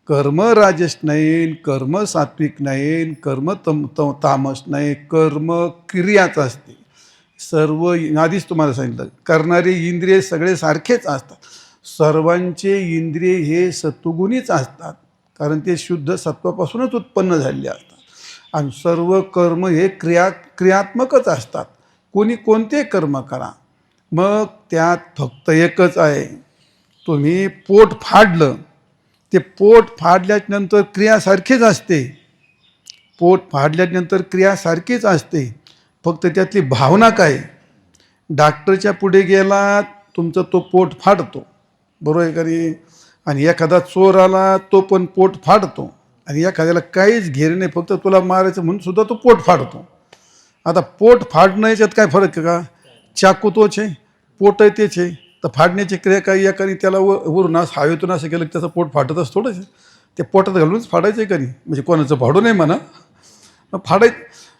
कर्म राजस नाही, कर्म सात्विक नाही, कर्म तामस नाही, कर्म क्रियाच असते. सर्व आधीच तुम्हाला सांगितलं, करणारे इंद्रिय सगळे सारखेच असतात. सर्वांचे इंद्रिय हे सत्वगुणीच असतात, कारण ते शुद्ध सत्वापासूनच उत्पन्न झालेले असतात. आणि सर्व कर्म हे क्रियात्मकच असतात. कोणते कर्म करा, मग त्यात फक्त एकच आहे. तुम्ही पोट फाडलं, ते पोट फाडल्यानंतर क्रिया सारखीच असते, पोट फाडल्यानंतर क्रिया सारखीच असते, फक्त त्यातली भावना काय. डॉक्टरच्या पुढे गेला तुमचं तो पोट फाडतो, बरोबर आहे का नाही. आणि एखादा चोर आला तो पण पोट फाडतो, आणि एखाद्याला काहीच घेर नाही, फक्त तुला मारायचं म्हणून सुद्धा तो पोट फाडतो. आता पोट फाडणं याच्यात काय फरक आहे का, चाकू तोच आहे, पोट आहे तेच आहे. तर फाडण्याची क्रिया काही एकाने त्याला वरून असं हवेतून असं केलं की त्याचं पोट फाटतच थोडंच, ते पोटात घालूनच फाडायचं आहे का नाही, म्हणजे कोणाचं फाडू नाही म्हणा, फाडायचं.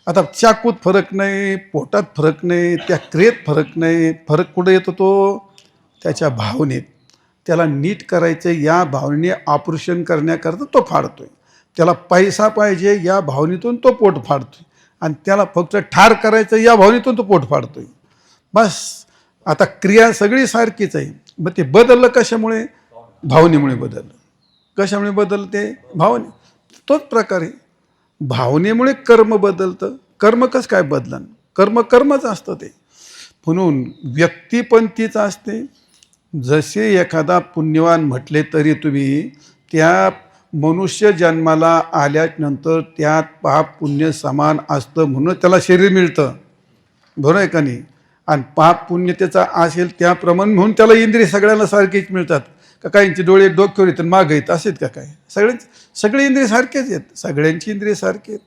आता चाकूत फरक नाही, पोटात फरक नाही, त्या क्रियेत फरक नाही. फरक कुठे येतो, तो त्याच्या भावनेत. त्याला नीट करायचं, या भावनेने ऑपरेशन करण्याकरता तो फाडतोय. त्याला पैसा पाहिजे या भावनेतून तो पोट फाडतोय, आणि त्याला फक्त ठार करायचं या भावनेतून तो पोट फाडतोय. बस आता क्रिया सगळी सारखीच आहे. मग ते बदललं कशामुळे? भावनेमुळे बदललं. कशामुळे बदलते? भावने. तोच प्रकारे भावनेमुळे कर्म बदलतं. कर्म कसं काय बदलन? कर्मच असतं ते. म्हणून व्यक्ती पण तीच असते. जसे एखादा पुण्यवान म्हटले तरी तुम्ही त्या मनुष्य जन्माला आल्यानंतर त्यात पाप पुण्य समान असतं, म्हणून त्याला शरीर मिळतं. बरोबर आहे का नाही? आणि पाप पुण्य त्याचा असेल त्याप्रमाणे म्हणून त्याला इंद्रिय सगळ्यांना सारखीच मिळतात का? काहींचे डोळे डोक्यावर येतात, मागं येत असेल का? काय सगळे इंद्रिय सारखेच आहेत. सगळ्यांची इंद्रिय सारखी आहेत.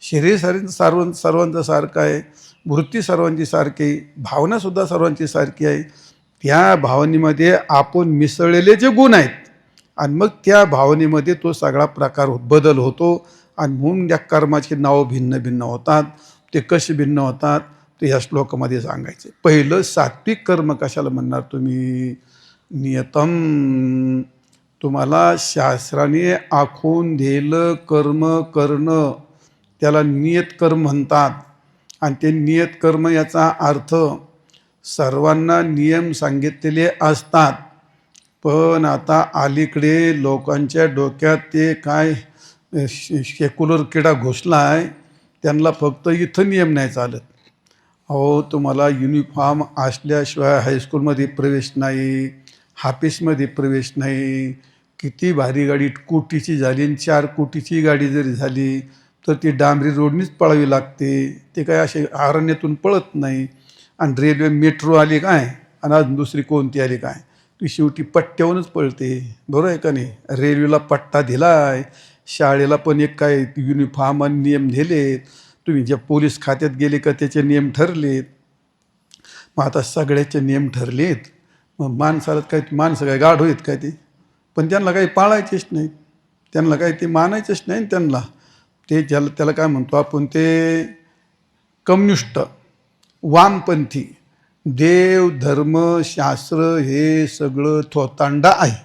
शरीर सर्वांचं सारखं आहे. वृत्ती सर्वांची सारखी आहे. भावनासुद्धा सर्वांची सारखी आहे. त्या भावनेमध्ये आपण मिसळलेले जे गुण आहेत, आणि मग त्या भावनेमध्ये तो सगळा प्रकार बदल होतो. आणि म्हणून या कर्माची नावं भिन्न भिन्न होतात. ते कसे भिन्न होतात ते या श्लोकामध्ये सांगायचे. पहिलं सात्विक कर्म कशाला म्हणणार तुम्ही? नियतम. तुम्हाला शास्त्राने आखून दिलेलं कर्म करणं त्याला नियत कर्म म्हणतात. आणि ते नियत कर्म याचा अर्थ सर्वांना नियम सांगितलेले असतात, पण आता अलीकडे लोकांच्या डोक्यात ते काय सेक्युलर किडा घुसला आहे. त्यांना फक्त इथं नियम नाही चालत. अहो, तुम्हाला युनिफॉर्म असल्याशिवाय हायस्कूलमध्ये प्रवेश नाही, ऑफिसमध्ये प्रवेश नाही. किती भारी गाडी कोटीची झाली आणि 4 कोटीची गाडी जरी झाली तर ती डांबरी रोडनीच पळावी लागते. ते काय असे अरण्यातून पळत नाही. आणि रेल्वे मेट्रो आली काय, आणि अजून दुसरी कोणती आली काय, ती शेवटी पट्ट्यावरूनच पळते. बरोबर आहे का नाही? रेल्वेला पट्टा दिला आहे, शाळेला पण एक काय युनिफॉर्म आणि नियम दिलेत. तुम्ही ज्या पोलीस खात्यात गेले का त्याचे नियम ठरलेत. मग आता सगळ्याचे नियम ठरलेत, मग माणसाला काय, माणसं काय गाढ होईत काय? ते पण त्यांना काही पाळायचेच नाही, त्यांना काही ते मानायचंच नाही. त्यांना ते त्याला काय म्हणतो आपण, ते कम्युनिस्ट, वामपंथी. देव धर्म शास्त्र हे सगळं थोतांडा आहे.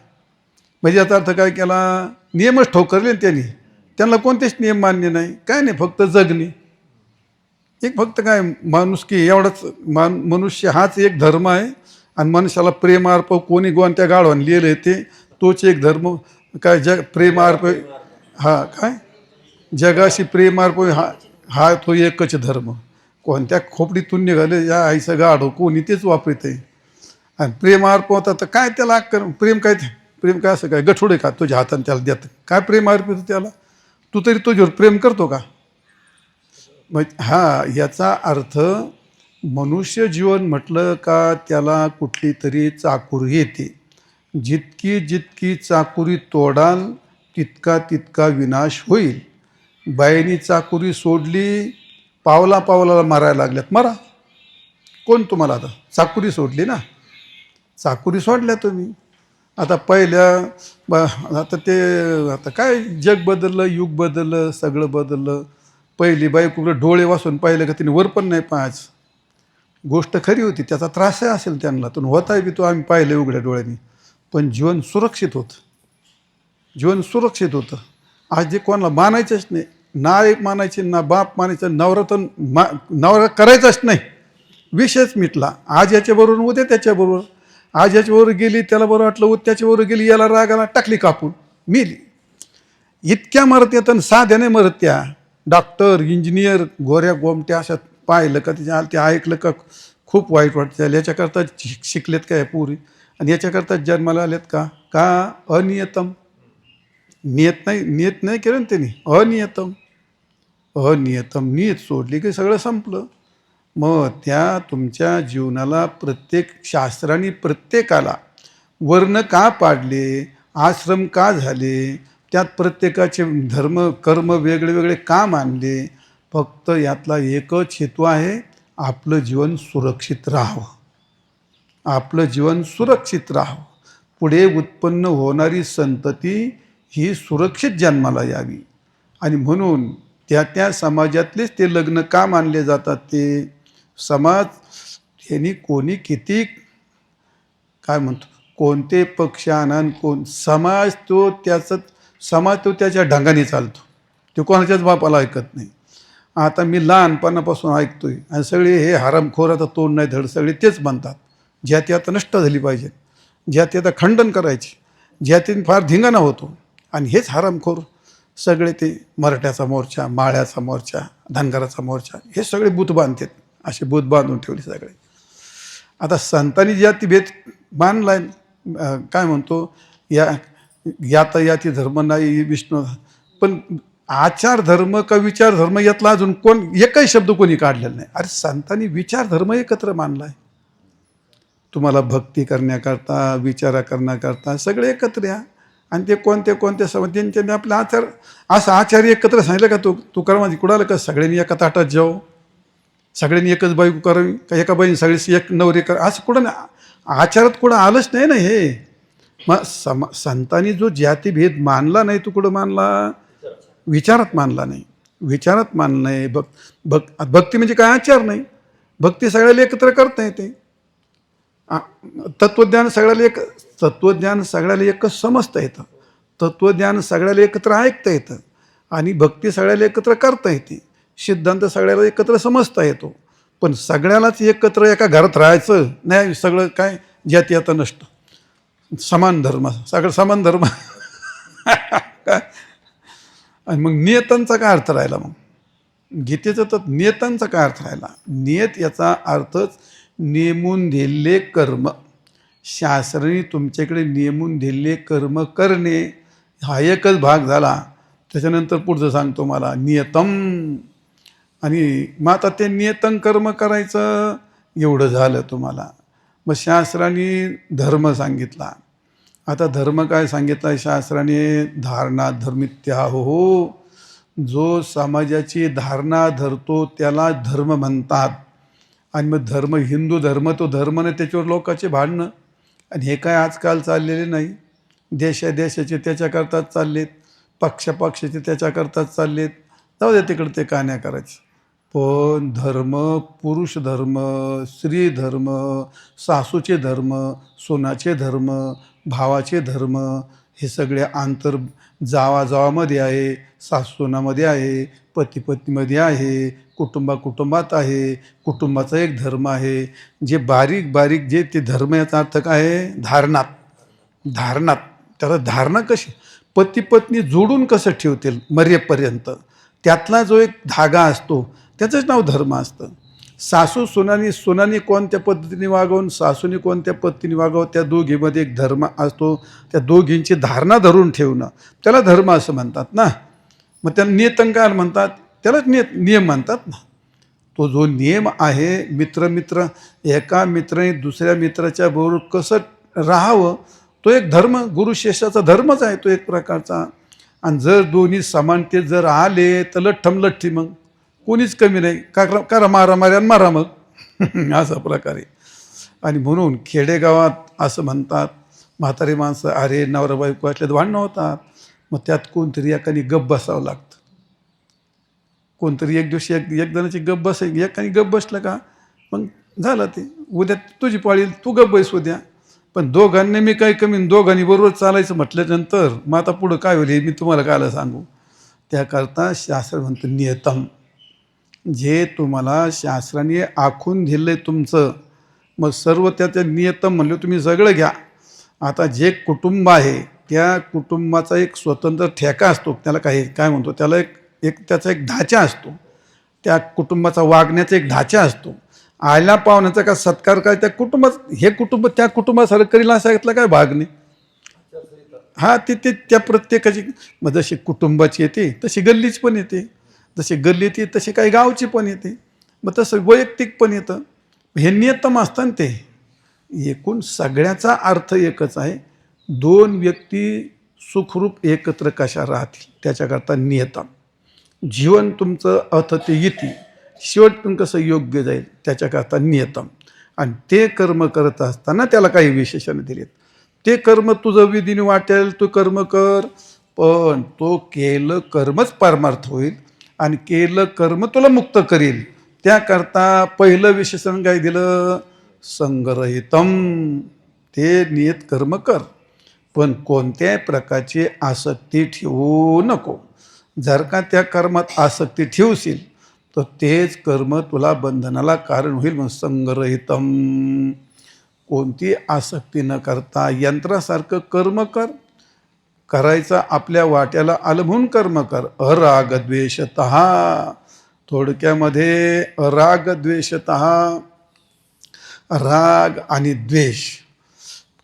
म्हणजे याचा अर्थ काय केला? नियमच ठोकरले त्यांनी. त्यांना कोणतेच नियम मान्य नाही, काय नाही, फक्त जगणे. एक फक्त काय माणुसकी एवढाच. मनुष्य हाच एक धर्म आहे. आणि मनुष्याला प्रेमार्प कोणी गोंत्या गाढवान लिहिलं ते तोच एक धर्म. काय प्रेमार्प, हा काय जगाशी प्रेमार्प, हा तो एकच धर्म. कोणत्या खोपडीतून निघाले या आईचं गाढव कोणी तेच वापरत आहे. आणि प्रेमार्प होता तर काय त्याला प्रेम काय? प्रेम काय असं काय गठुडे का तुझ्या हाताने त्याला देत? काय प्रेम अर्पित त्याला? तू तरी तुझ्यावर प्रेम करतो का? मग याचा अर्थ मनुष्य जीवन म्हटलं का त्याला कुठली तरी चाकुरी येते. जितकी जितकी चाकुरी तोडाल तितका तितका विनाश होईल. बाईनी चाकुरी सोडली, पावला पावलाला मारायला लागल्यात, मरा. कोण तुम्हाला आता चाकुरी सोडली ना? चाकुरी सोडल्या तुम्ही. आता आता काय जग बदललं, युग बदललं, सगळं बदललं. पहिली बाई कुठं डोळे वासून पाहिलं का तिने वर पण नाही पाहायचं. गोष्ट खरी होती, त्याचा त्रासही असेल त्यांना, तो होताय बी तो आम्ही पाहिले उघड्या डोळ्यांनी. पण जीवन सुरक्षित होतं, जीवन सुरक्षित होतं. आज जे कोणाला मानायचंच नाही, ना एक मानायचे ना बाप मानायचं, नवरा तर नवरा करायचाच नाही, विषयच मिटला. आज याच्याबरोबर उद्या त्याच्याबरोबर, आज याच्याबरोबर गेली त्याला बरं वाटलं, उद्या त्याच्याबरोबर गेली, याला रागाला टाकली कापून, मेली. इतक्या मरत येत आणि साध्या नाही मरत त्या. डॉक्टर इंजिनियर गोऱ्या गोमट्या अशा पाहिलं का त्याच्या ते ऐकलं का खूप वाईट वाटतं. याच्याकरता शिकलेत काय पुरी, आणि याच्याकरता जन्माला आलेत का? अनियतम. नियत नाही केलं ना त्यांनी, अनियतम. नियत सोडली की सगळं संपलं. मग त्या तुमच्या जीवनाला प्रत्येक शास्त्राने प्रत्येकाला वर्ण का पाडले, आश्रम का झाले, त्यात प्रत्येकाचे धर्म कर्म वेगळे वेगळे का मानले? फक्त यातला एकच हेतू आहे, आपलं जीवन सुरक्षित राहावं. आपलं जीवन सुरक्षित राहावं. पुढे उत्पन्न होणारी संतती ही सुरक्षित जन्माला यावी. आणि म्हणून त्या समाजातलेच ते लग्न का मानले जातात? ते समाज यांनी कोणी किती काय म्हणतो, कोणते पक्ष आनंद, समाज तो त्याच्या ढंगाने चालतो. ते कोणाच्याच बापाला ऐकत नाही. आता मी लहानपणापासून ऐकतोय आणि सगळे हे हरामखोर आता तोंड नाही धड सगळे तेच म्हणतात ज्या ती आता नष्ट झाली पाहिजे, ज्या ती आता खंडन करायची, ज्या ती फार धिंगाणा होतो. आणि हेच हरामखोर सगळे ते मराठ्याचा मोर्चा, माळ्याचा मोर्चा, धनगराचा मोर्चा हे सगळे बूथ बांधतात. असे बूथ बांधून ठेवले सगळे. आता संतांनी जातीभेद मानलाय, काय म्हणतो या याता याती धर्म नाही विष्णू, पण आचार धर्म का विचार धर्म यातला अजून एकही शब्द कोणी काढलेला नाही. अरे संतांनी विचार धर्म एकत्र मानलाय. तुम्हाला भक्ती करण्याकरता, विचारा करण्याकरता सगळे एकत्र या. आणि ते कोणत्या त्यांच्यानी आपला आचार, असा आचार एकत्र सांगितलं का तुकारामाची कुणाला का सगळ्यांनी एका ताटात जेव, सगळ्यांनी एकच बायको करावी का एका बाईने सगळी एक नवरे कर, असं कुठं आचारात कुठं आलंच नाही ना हे. मग संतांनी जो जातीभेद मानला नाही तो कुठं मानला? विचारात मानला नाही. विचारात मानलं नाही. भक्ती म्हणजे काय? आचार नाही. भक्ती सगळ्याला एकत्र करता येते. तत्त्वज्ञान सगळ्याला एकच समजता येतं. तत्त्वज्ञान सगळ्याला एकत्र ऐकता येतं आणि भक्ती सगळ्याला एकत्र करता येते. सिद्धांत सगळ्याला एकत्र समजता येतो. पण सगळ्यालाच एकत्र एका घरात राहायचं नाही. सगळं काय जाती आता नष्ट, समान धर्म, सगळं समान धर्म काय. आणि मग नियतांचा काय अर्थ राहिला? मग गीतेचं तर नियतांचा काय अर्थ राहिला? नियत याचा अर्थच नेमून दिलेले कर्म. शास्त्राने तुमच्याकडे नेमून दिलेले कर्म करणे हा एकच भाग झाला. त्याच्यानंतर पुढचं सांगतो मला नियतम. आणि मग आता ते नियतम कर्म करायचं एवढं झालं तुम्हाला. मग शास्त्राने धर्म सांगितला. आता धर्म काय सांगितला शास्त्राने? धारणा धर्मित्या हो. जो समाजाची धारणा धरतो त्याला धर्म म्हणतात. आणि मग धर्म, हिंदू धर्म तो धर्म नाही, त्याच्यावर लोकांचे भांडणं. आणि हे काय आजकाल चाललेले नाही. देशाचे त्याच्याकरताच चाललेत, पक्षाचे त्याच्याकरताच चाललेत. जाऊ दे तिकडे, ते काय नाही करायचे. पण धर्म, पुरुष धर्म, स्त्री धर्म, सासूचे धर्म, सोनाचे धर्म, भावाचे धर्म, हे सगळे आंतर जावामध्ये आहे, सासूनामध्ये आहे, पती पत्नीमध्ये आहे, कुटुंबात आहे. कुटुंबाचा एक धर्म आहे. जे बारीक जे ते धर्म, याचा अर्थ काय आहे? धारणात. त्याला धारणा कशी? पती पत्नी जोडून कसं ठेवतील मरेपर्यंत, त्यातला जो एक धागा असतो त्याचंच नाव धर्म असतं. सासू सुनानी कोणत्या पद्धतीने वागवून, सासूने कोणत्या पद्धतीने वागावं, त्या दोघीमध्ये एक धर्म असतो. त्या दोघींची धारणा धरून ठेवणं त्याला धर्म असं म्हणतात ना. मग त्याला नियतंकार म्हणतात, त्यालाच नियम म्हणतात ना. तो जो नियम आहे, मित्र एका मित्राने दुसऱ्या मित्राच्या बरोबर कसं राहावं, तो एक धर्म, गुरुशिष्याचा धर्मच आहे तो एक प्रकारचा. आणि जर दोन्ही समानतेत जर आले तर लठ्ठी, मग कोणीच कमी नाही. करा मारा मग अशा प्रकारे. आणि म्हणून खेडेगावात असं म्हणतात, म्हातारी माणसं अरे नवरा बायको असल्यात भांडणं होतात. मग त्यात कोणतरी एकाने गप्प बसावं लागतं. कोणतरी एक दिवशी एक जणाची एकाने गप्प बसलं का मग झालं. ते उद्या तुझी पाळी, तू गप्प बैस उद्या. पण दोघांनी मी काही कमी, दोघांनी बरोबर चालायचं म्हटल्यानंतर मग आता पुढं काय होईल हे मी तुम्हाला कायला सांगू. त्याकरता शास्त्र म्हणतं नियतम. जे तुम्हाला शास्त्राने आखून दिलं आहे तुमचं, मग सर्व त्याच्या नियतम म्हणलं तुम्ही सगळं घ्या. आता जे कुटुंब आहे त्या कुटुंबाचा एक स्वतंत्र ठेका असतो. त्याला काय म्हणतो, त्याला त्याचा एक ढाचा असतो. त्या कुटुंबाचा वागण्याचा एक ढाचा असतो. आयला पाहुण्याचा का सत्कार काय त्या हे कुटुंब त्या कुटुंबासारखं करील असा घेतला काय भाग नाही. हा ते त्या प्रत्येकाची, मग जशी कुटुंबाची येते तशी गल्लीची पण येते, जशी गल्ली येते तशी काही गावची पण येते, मग तसं वैयक्तिक पण येतं. हे नियतम असतं. ते एकूण सगळ्याचा अर्थ एकच आहे. दोन व्यक्ती सुखरूप एकत्र कशा राहतील त्याच्याकरता नियतम. जीवन तुमचं अर्थ ते येते, शेवटून कसं योग्य जाईल त्याच्याकरता नियतम. आणि ते कर्म करत असताना त्याला काही विशेषणं दिलेत. ते कर्म तुझं विधीने वाटेल, तू कर्म कर, पण तो केलं कर्मच परमार्थ होईल आणि केलं कर्म तुला मुक्त करील. त्याकरता पहिलं विशेषण काय दिलं? संगरहितम. ते नियत कर्म कर, पण कोणत्याही प्रकारची आसक्ती ठेवू नको. जर का त्या कर्मात आसक्ती ठेवशील तर तेच कर्म तुला बंधनाला कारण होईल. मग संगरहितम, कोणती आसक्ती न करता यंत्रासारखं कर्म कर. करायचा आपल्या वाट्याला आलं म्हणून कर्म कर. अरागद्वेषतः, थोडक्यामध्ये अरागद्वेषतः, राग आणि द्वेष.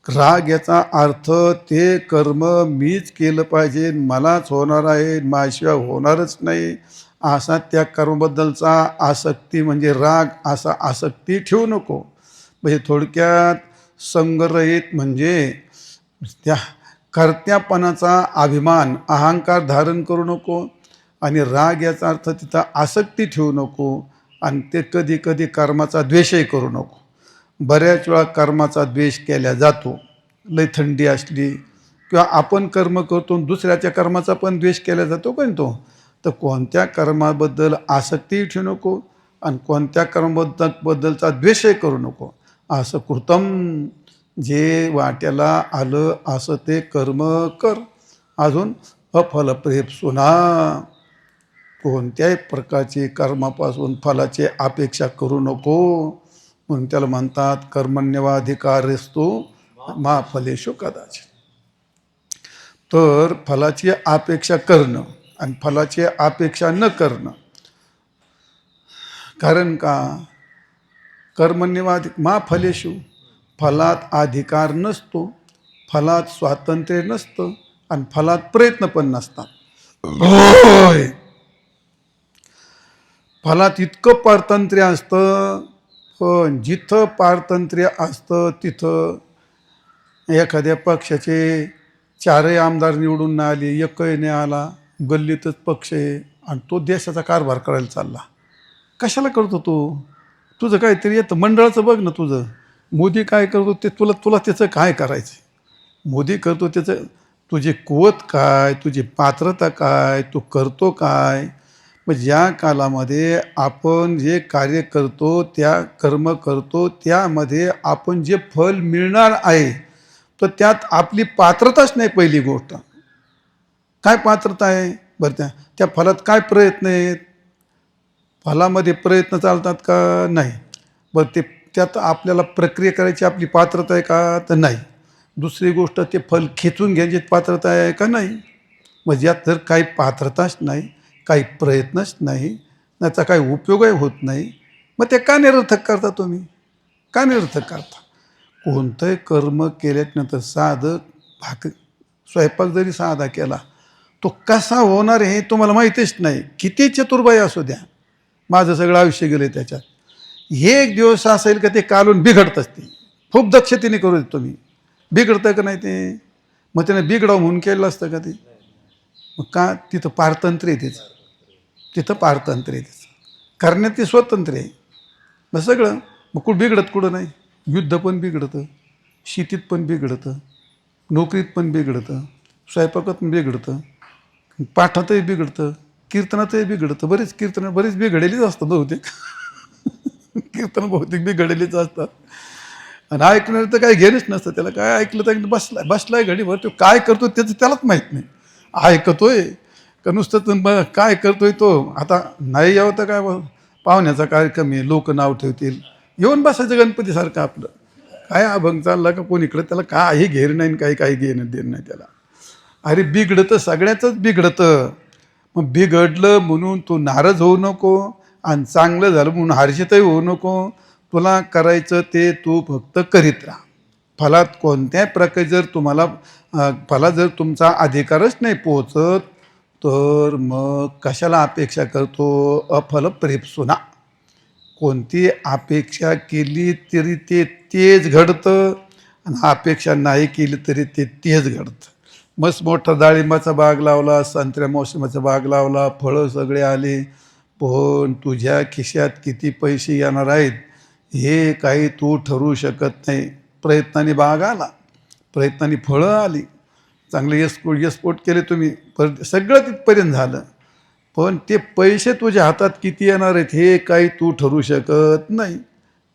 राग याचा अर्थ ते कर्म मीच केलं पाहिजे, मलाच होणार आहे, माझ्याशिवाय होणारच नाही, असा त्या कर्माबद्दलचा आसक्ती म्हणजे राग, असा आसक्ती ठेवू नको. म्हणजे थोडक्यात संगरहित म्हणजे त्या कर्त्यापणाचा अभिमान, अहंकार धारण करू नको. आणि राग याचा अर्थ तिथं आसक्ती ठेवू नको. आणि ते कधी कधी कर्माचा द्वेषही करू नको. बऱ्याच वेळा कर्माचा द्वेष केला जातो. लय थंडी असली किंवा आपण कर्म करतो दुसऱ्याच्या कर्माचा पण द्वेष केला जातो पण तो. तर कोणत्या कर्माबद्दल आसक्ती ठेवू नको आणि कोणत्या कर्माबद्दलचा द्वेषही करू नको. असं कृतम, जे वाट्याला आलं असं ते कर्म कर. अजून अफल प्रेपसुना, कोणत्याही प्रकारची कर्मापासून फलाची अपेक्षा करू नको. म्हणून त्याला म्हणतात कर्मण्यवाधिकारस्तु मा फलेषु कदाचित. तर फलाची अपेक्षा करणं आणि फलाची अपेक्षा न करणं. कारण का? कर्मण्यवाधिक मा फलेषु, फलात अधिकार नसतो, फलात स्वातंत्र्य नसतं आणि फलात प्रयत्न पण नसतात. होय, फलात इतकं पारतंत्र्य असतं. पण जिथं पारतंत्र्य असतं तिथं एखाद्या पक्षाचे 4 आमदार निवडून नाही आले, एकही नाही आला, गल्लीतच पक्ष आहे आणि तो देशाचा कारभार करायला चालला. कशाला करतो तो? तुझं काहीतरी येतं मंडळाचं बघ ना. तुझं मोदी काय करतो ते तुला त्याचं काय करायचं? मोदी करतो त्याचं, तुझी कुवत काय, तुझी पात्रता काय, तू करतो काय. मग ज्या कालामध्ये आपण जे कार्य करतो, त्या कर्म करतो, त्यामध्ये आपण जे फल मिळणार आहे तर त्यात आपली पात्रताच नाही. पहिली गोष्ट काय पात्रता आहे बरं? त्या फलात काय प्रयत्न आहेत? फलामध्ये प्रयत्न चालतात का? नाही. बरं, ते त्यात आपल्याला प्रक्रिया करायची आपली पात्रता आहे का? तर नाही. दुसरी गोष्ट, ते फल खेचून घ्यायची पात्रता आहे का? नाही. मग यात जर काही पात्रताच नाही, काही प्रयत्नच नाही, त्याचा काही उपयोगही होत नाही, मग ते का निरर्थक करता तुम्ही? का निरर्थक करता? कोणतंही कर्म केल्यानंतर साधं स्वयंपाक जरी साधा केला तो कसा होणार हे तुम्हाला माहितीच नाही. किती चतुर्बाई असू द्या, माझं सगळं आयुष्य गेलं त्याच्यात. एक दिवस असेल का ते कालून बिघडतच. ते खूप दक्षतेने करू देत तुम्ही, बिघडतं का नाही ते? मग त्याने बिघडावं म्हणून केलं असतं का ते? मग का? तिथं पारतंत्र्य आहे त्याचं, तिथं पारतंत्र्य आहे त्याचं, करण्यात ते स्वतंत्र आहे. मग सगळं, मग कुठं बिघडत कुठं नाही. युद्ध पण बिघडतं, शेतीत पण बिघडतं, नोकरीत पण बिघडतं, स्वयंपाकात पण बिघडतं, पाठातही बिघडतं, कीर्तनातही बिघडतं. बरीच कीर्तनं बरीच बिघडलेलीच असतात बहुतेक. कीर्तन बहुतेक बिघडलेलीच असतात. आणि ऐकणार तर काही घेणंच नसतं. त्याला काय ऐकलं तर बसलाय घडीभर, तो काय करतो त्याचं त्यालाच माहीत नाही. ऐकतोय का नुसतं काय करतोय तो? आता नाही यावं तर काय, पाहुण्याचा कार्यक्रम आहे, लोक नाव ठेवतील, येऊन बसायचं गणपतीसारखं आपलं. काय अभंग चालला का कोणीकडे, त्याला काही घेर नाही, काही घेणं देणं नाही त्याला. अरे बिघडतं, सगळ्याचंच बिघडतं. मग बिघडलं म्हणून तू नाराज होऊ नको आणि चांगलं झालं म्हणून हर्षितही होऊ नको. तुला करायचं ते तू फक्त करीत राहा. फलात कोणत्याही प्रकारे जर तुम्हाला फलात जर तुमचा अधिकारच नाही पोहोचत तर मग कशाला अपेक्षा करतो? अफल प्रेपसुना, कोणती अपेक्षा केली तरी ते तेच घडतं आणि अपेक्षा नाही केली तरी ते तेच घडतं. मस्त मोठा डाळिंबाचा बाग लावला, संत्र्या मोसमाचा बाग लावला, फळं सगळे आले, पण तुझ्या खिशात किती पैसे येणार आहेत हे काही तू ठरवू शकत नाही. प्रयत्नाने बाग आला, प्रयत्नाने फळं आली, चांगले यशपोट केले तुम्ही, पर सगळं तिथपर्यंत झालं. पण ते पैसे तुझ्या हातात किती येणार आहेत हे काही तू ठरवू शकत नाही.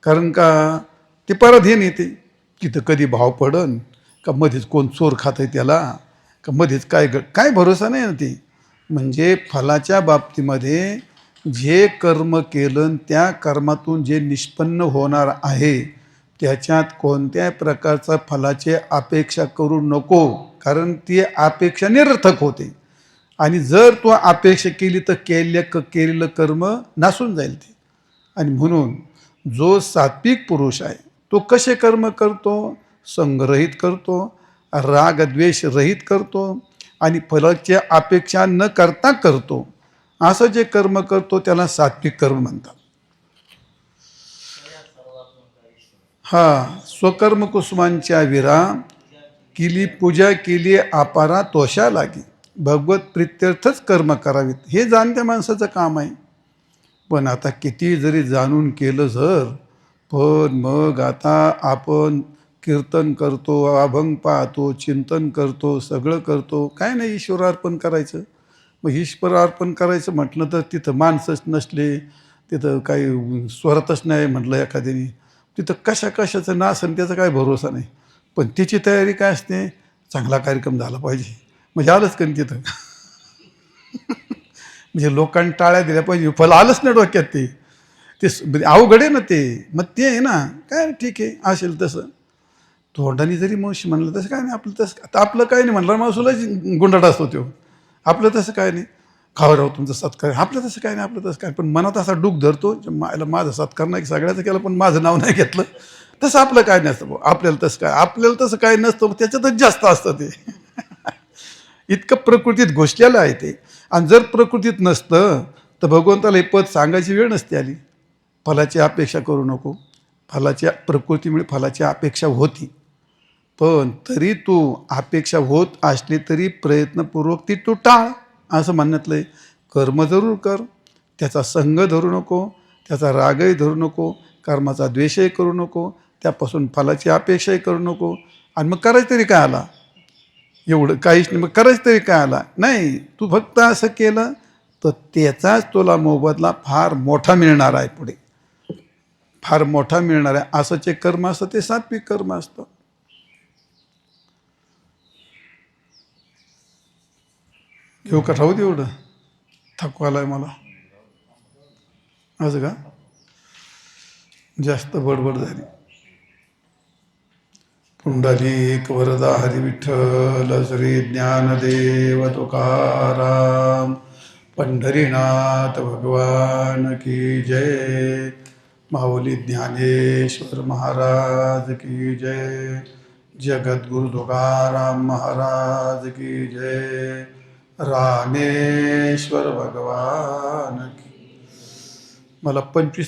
कारण का? ते परत हे नेते तिथं कधी भाव पडन का, मध्येच कोण चोर खात आहे त्याला, का मध्येच काय भरोसा नाही ना ते. म्हणजे फलाच्या बाबतीमध्ये जे कर्म केलं त्या कर्मातून जे निष्पन्न होणार आहे त्याच्यात कोणत्याही प्रकारचा फलाची अपेक्षा करू नको, कारण ती अपेक्षा निरर्थक होते. आणि जर तू अपेक्षा केली तर केलेलं कर्म नासून जाईल ते. आणि म्हणून जो सात्विक पुरुष आहे तो कसे कर्म करतो? संग्रहित करतो, राग द्वेष रहित करतो आणि फलाची अपेक्षा न करता करतो. असं जे कर्म करतो त्याला सात्विक कर्म म्हणतात. स्वकर्म कुसुमांच्या विरा, केली पूजा केली अपारा तोषा लागी. भगवत प्रित्यर्थच कर्म करावीत हे जाणत्या माणसाचं काम आहे. पण आता किती जरी जाणून केलं जर, पण मग आता आपण कीर्तन करतो, अभंग पाहतो, चिंतन करतो, सगळं करतो, काय नाही ईश्वर अर्पण करायचं. मग ईश्वर अर्पण करायचं म्हटलं तर तिथं माणसंच नसले, तिथं काही स्वरातच नाही म्हटलं एखाद्याने, तिथं कशाचं नास आणि त्याचा काय भरोसा नाही. पण तिची तयारी काय असते? चांगला कार्यक्रम झाला पाहिजे, म्हणजे आलंच का तिथं. म्हणजे लोकांनी टाळ्या दिल्या पाहिजे, फल आलंच नाही डोक्यात. ते अवघड आहे ना ते. मग ते आहे ना, काय ठीक आहे असेल तसं. तोंडाने जरी मावशी म्हणलं तसं काय नाही, आपलं तसं आता आपलं काय नाही म्हणलं मावशीला गुंडाट असतो तो. आपलं तसं काय नाही, खावं राहू तुमचा सत्कार, आपलं तसं काय नाही, आपलं तसं काय. पण मनात असा डूक धरतो, मायला माझा सत्कार नाही सगळ्याचं केलं पण माझं नाव नाही घेतलं, तसं आपलं काय नसतं. आपल्याला तसं काय नसतं, त्याच्यातच जास्त असतं ते. इतकं प्रकृतीत घुसलेलं आहे ते. आणि जर प्रकृतीत नसतं तर भगवंताला हे पद सांगायची वेळ नसते आली. फलाची अपेक्षा करू नको. फलाच्या प्रकृतीमुळे फलाची अपेक्षा होती, पण तरी तू अपेक्षा होत असली तरी प्रयत्नपूर्वक ती तू टाळ, असं म्हणण्यातलं आहे. कर्म जरूर कर, त्याचा संग धरू नको, त्याचा रागही धरू नको, कर्माचा द्वेषही करू नको, त्यापासून फलाची अपेक्षाही करू नको. आणि मग करायचं तरी काय आला? एवढं काहीच नाही, मग करायचं तरी काय आला? नाही, तू फक्त असं केलं तर त्याचाच तुला मोबदला फार मोठा मिळणार आहे, पुढे फार मोठा मिळणार आहे. असं जे कर्म असतं ते सात्विक कर्म असतं. घेऊ का ठाऊ दे, एवढं थकवायला आहे मला. असं का? जास्त बडबड झाली. पुंडलिक वरदा हरी विठ्ठल श्री ज्ञानदेव तुकाराम, पंढरीनाथ भगवान की जय. माऊली ज्ञानेश्वर महाराज की जय. जगद्गुरु तुकाराम महाराज की जय. रामेश्वर भगवान की. मला 25